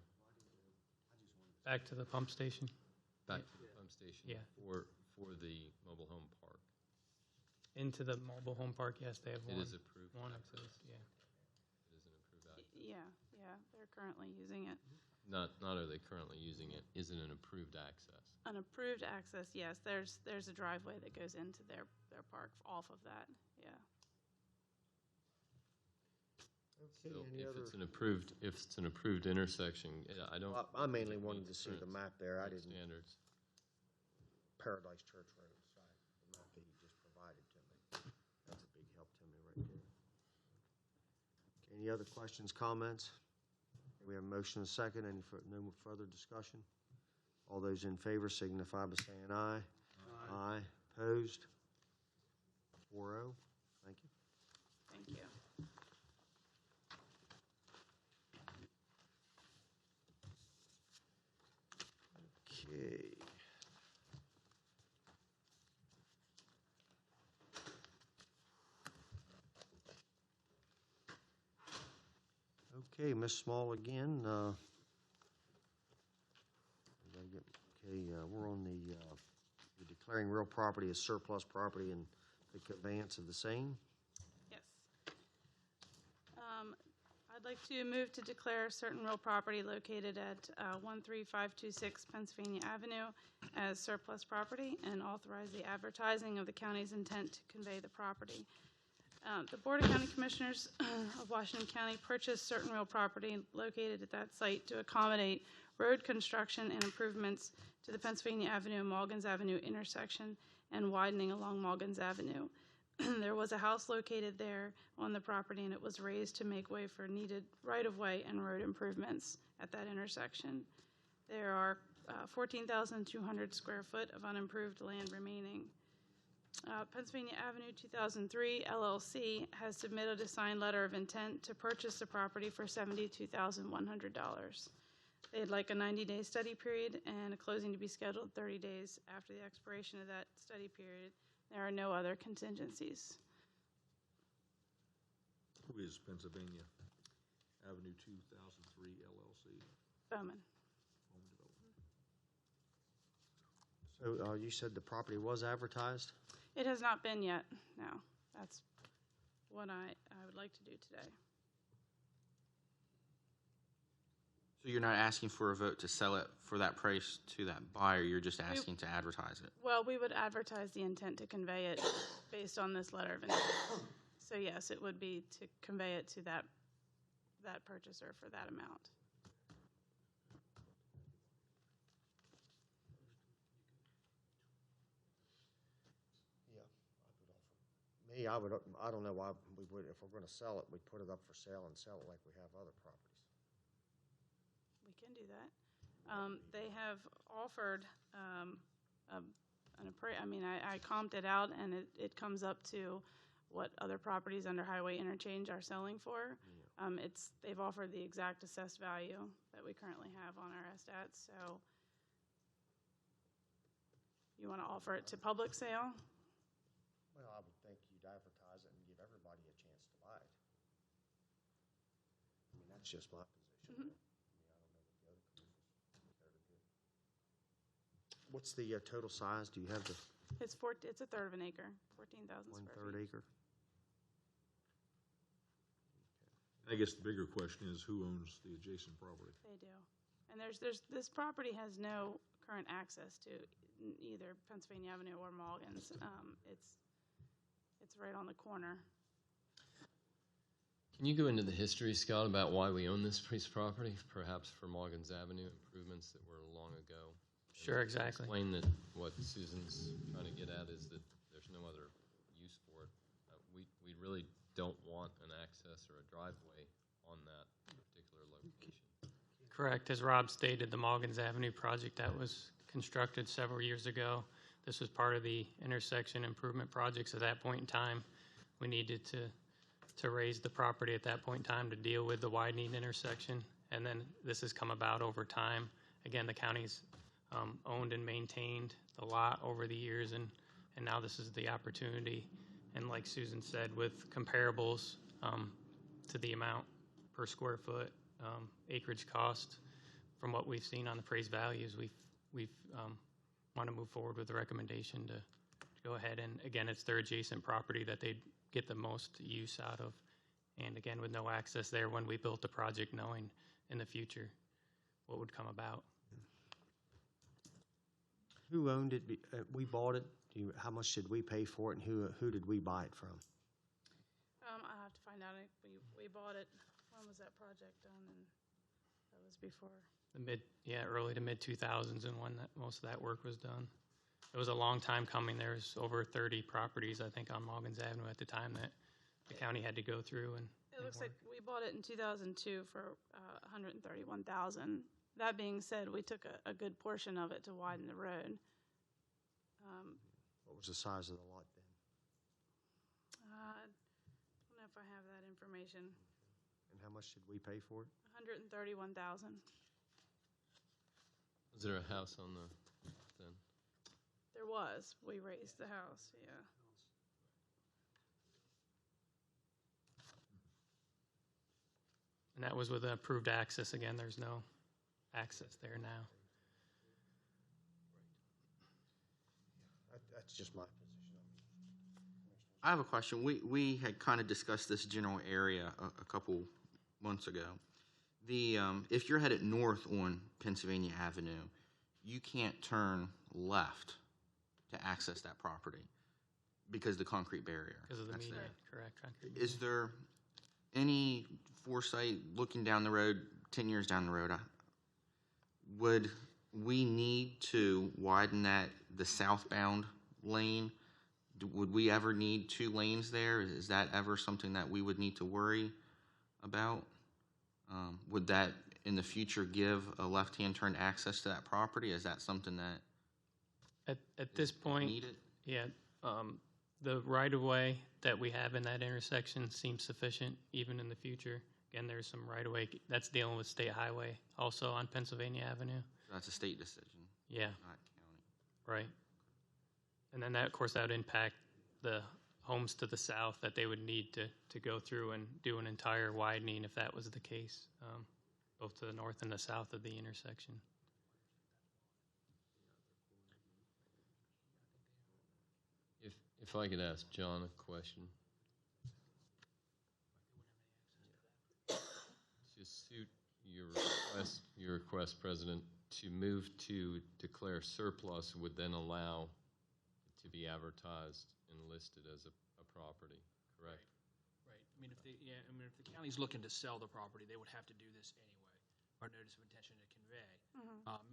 Back to the pump station? Back to the pump station? Yeah. For the mobile home park? Into the mobile home park, yes, they have one. It is approved One access. access, yeah. It is an approved access. Yeah, they're currently using it. Not are they currently using it, is it an approved access? An approved access, yes. There's a driveway that goes into their park off of that, yeah. Okay, So any if other? it's an approved intersection, I don't. I mainly think it wanted to meets see the current map there. I didn't. Standards. Paradise Church Road, sorry, the map that you just provided to me. That's a big help to me right there. Okay, any other questions, comments? We have a motion and a second. No further discussion? All those in favor signify by saying aye. Aye. Opposed? 4-0. Thank you. Thank you. Okay. Okay, Ms. Small again. We're on you're declaring real property as surplus property and the conveyance of the same. Yes. I'd like to move to declare certain real property located at 13526 Pennsylvania Avenue as surplus property and authorize the advertising of the county's intent to convey the property. The Board of County Commissioners of Washington County purchased certain real property located at that site to accommodate road construction and improvements to the Pennsylvania Avenue and Morgans Avenue intersection and widening along Morgans Avenue. There was a house located there on the property, and it was raised to make way for needed right-of-way and road improvements at that intersection. There are 14,200 square foot of unimproved land remaining. Pennsylvania Avenue 2003 LLC has submitted a signed letter of intent to purchase the property for $72,100. They'd like a 90-day study period and a closing to be scheduled 30 days after the expiration of that study period. There are no other contingencies. Who is Pennsylvania Avenue 2003 LLC? Bowman. So you said the property was advertised? It has not been yet, no. That's what I would like to do today. So you're not asking for a vote to sell it for that price to that buyer, you're just asking to advertise it? Well, we would advertise the intent to convey it based on this letter of intent. So yes, it would be to convey it to that purchaser for that amount. Me, I don't know why we would, if we're going to sell it, we'd put it up for sale and sell it like we have other properties. We can do that. They have offered I comped it out, and it comes up to what other properties under highway interchange are selling for. They've offered the exact assessed value that we currently have on our stats. So you want to offer it to public sale? Well, I would think you'd advertise it and give everybody a chance to buy it. I mean, that's just my position. I mean, I don't know what the other commissioners care to do. What's the total size? Do you have the It's a third of an acre, 14,000 square 1/3 feet. acre? I guess the bigger question is who owns the adjacent property? They do. And this property has no current access to either Pennsylvania Avenue or Morgan's. It's right on the corner. Can you go into the history, Scott, about why we own this piece of property, perhaps for Morgan's Avenue improvements that were long ago? Sure, exactly. Explain that what Susan's trying to get at is that there's no other use for it. We really don't want an access or a driveway on that particular location. Correct. As Rob stated, the Morgan's Avenue project that was constructed several years ago, this was part of the intersection improvement projects at that point in time. We needed to raise the property at that point in time to deal with the widening intersection, and then this has come about over time. Again, the county's owned and maintained the lot over the years, and now this is the opportunity. And like Susan said, with comparables to the amount per square foot, acreage cost, from what we've seen on the appraised values, we've want to move forward with the recommendation to go ahead. And again, it's their adjacent property that they'd get the most use out of. And again, with no access there, when we built the project, knowing in the future what would come about. Who owned it? We bought it. How much did we pay for it, and who did we buy it from? I have to find out. We bought it. When was that project done? And that was before. Early to mid 2000s, and when most of that work was done. It was a long time coming. There was over 30 properties, I think, on Morgan's Avenue at the time that the county had to go through. And It looks like we bought it in 2002 for $131,000. That being said, we took a good portion of it to widen the road. What was the size of the lot then? I don't know if I have that information. And how much did we pay for it? $131,000. Was there a house on the then? There was. We raised the house, yeah. that was with approved access. Again, there's no access there now. That's just my position. I have a question. We had kind of discussed this general area a couple months ago. If you're headed north on Pennsylvania Avenue, you can't turn left to access that property because of the concrete barrier. Because of the that's median, there. correct. Concrete Is there any foresight looking down the road, 10 years down the road, would we need to widen the southbound lane? Would we ever need 2 lanes there? Is that ever something that we would need to worry about? Would that in the future give a left-hand turn access to that property? Is that something that at this point, needed? Yeah, the right-of-way that we have in that intersection seems sufficient even in the future. Again, there's some right-of-way that's dealing with state highway also on Pennsylvania Avenue. That's a state decision. Yeah. Not county. Right. And then that, of course, that would impact the homes to the south that they would need to go through and do an entire widening if that was the case, both to the north and the south of the intersection. If I could ask John a question. To suit your request, President, to move to declare surplus would then allow it to be advertised and listed as a property, correct? Right. I mean, if the county's looking to sell the property, they would have to do this anyway, or notice of intention to convey.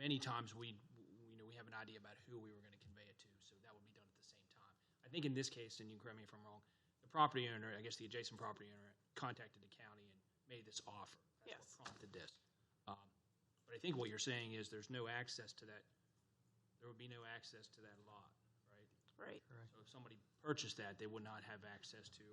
Many times we have an idea about who we were going to convey it to, so that would be done at the same time. I think in this case, and you can correct me if I'm wrong, the property owner, I guess the adjacent property owner, contacted the county and made this offer. That's what prompted this. But I think what you're saying is there's no access to that. There would be no access to that lot, right? Right. Correct. So if somebody purchased that, they would not have access to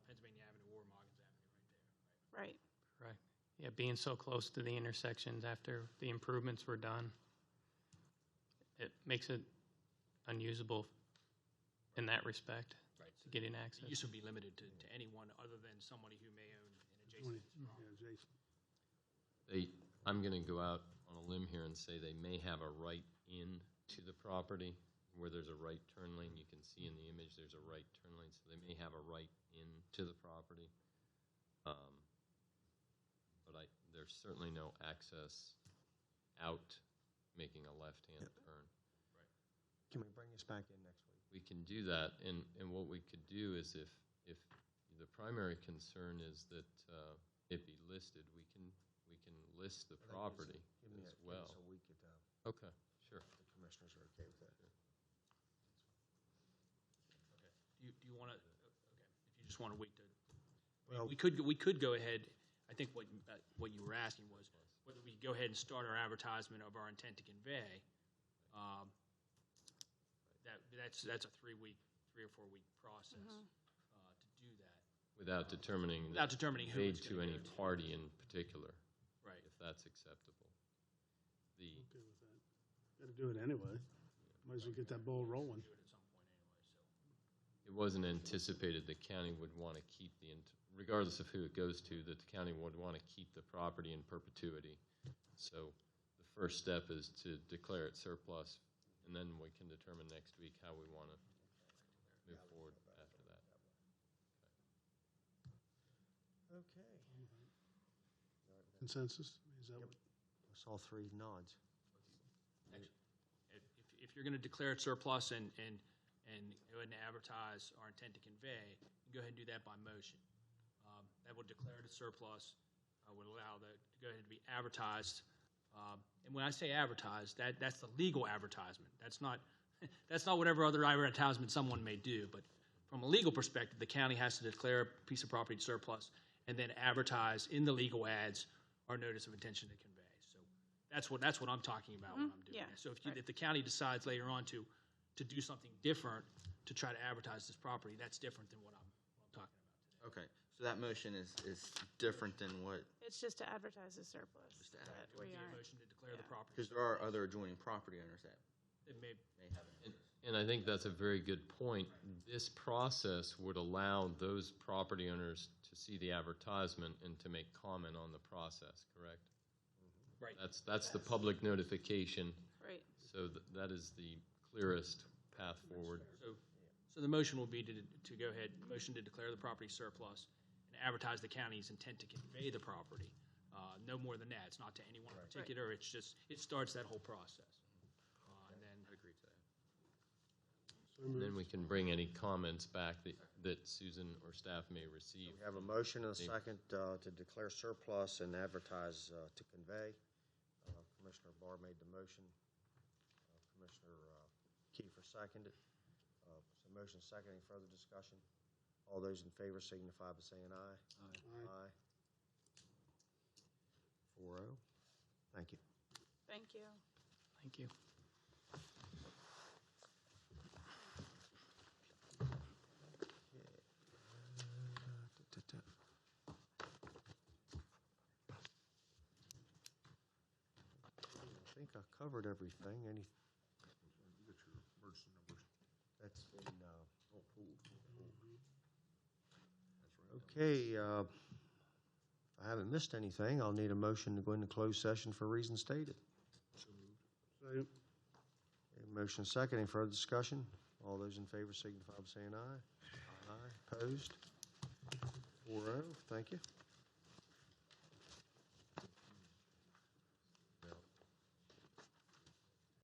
Pennsylvania Avenue or Morgan's Avenue right there. Right. Correct. Yeah, being so close to the intersections after the improvements were done, it makes it unusable in that respect, Right. to getting access. It used to be limited to anyone other than somebody who may own an adjacent. Yeah, Jason. I'm going to go out on a limb here and say they may have a right in to the property where there's a right turn lane. You can see in the image there's a right turn lane, so they may have a right in to the property. But there's certainly no access out making a left-hand turn. Can we bring this back in next week? We can do that, and what we could do is if the primary concern is that it be listed, we can list the property as well. Give us a week at time. Okay, sure. The commissioners are okay with that. Do you want to, okay, if you just want to wait to, Well- we could go ahead. I think what you were asking was whether we go ahead and start our advertisement of our intent to convey. That's a 3 or 4 week process to do that. Without determining who paid it's to gonna any go to. party in particular. Right. If that's acceptable. Okay with that. Got to do it anyway. Might as well get that ball rolling. It wasn't anticipated the county would want to keep regardless of who it goes to, that the county would want to keep the property in perpetuity. So the first step is to declare it surplus, and then we can determine next week how we want to move forward after that. Okay. Consensus? Is that what? I saw 3 nods. If you're going to declare it surplus and go ahead and advertise our intent to convey, go ahead and do that by motion. That will declare it a surplus, would allow that to go ahead and be advertised. And when I say advertised, that's the legal advertisement. That's not whatever other advertisement someone may do. But from a legal perspective, the county has to declare a piece of property surplus and then advertise in the legal ads our notice of intention to convey. So that's what I'm talking about when I'm doing that. So if the county decides later on to do something different to try to advertise this property, that's different than what I'm talking about today. Okay, so that motion is different than what, It's just to advertise the surplus. to that It would we be a aren't- motion to declare the property. because there are other adjoining property owners that It may, may have an And I think that's a very good point. This process would allow those property owners to see the advertisement and to make comment on the process, correct? right. That's the public notification. Right. So that is the clearest path forward. So the motion will be to go ahead, motion to declare the property surplus and advertise the county's intent to convey the property. No more than that. It's not to anyone in particular. It's just, it starts that whole process. And then. I agree to that. And then we can bring any comments back that Susan or staff may receive. We have a motion and a second to declare surplus and advertise to convey. Commissioner Barr made the motion. Commissioner Kiefer seconded. So motion second. Any further discussion? All those in favor signify by saying aye. Aye. 4-0. Thank you. Thank you. Thank you. I think I covered everything. You got your emergency numbers. That's been, okay, if I haven't missed anything, I'll need a motion to go into closed session for reasons stated. Second. Okay, motion second. Any further discussion? All those in favor signify by saying aye. Aye. Opposed? 4-0. Thank you.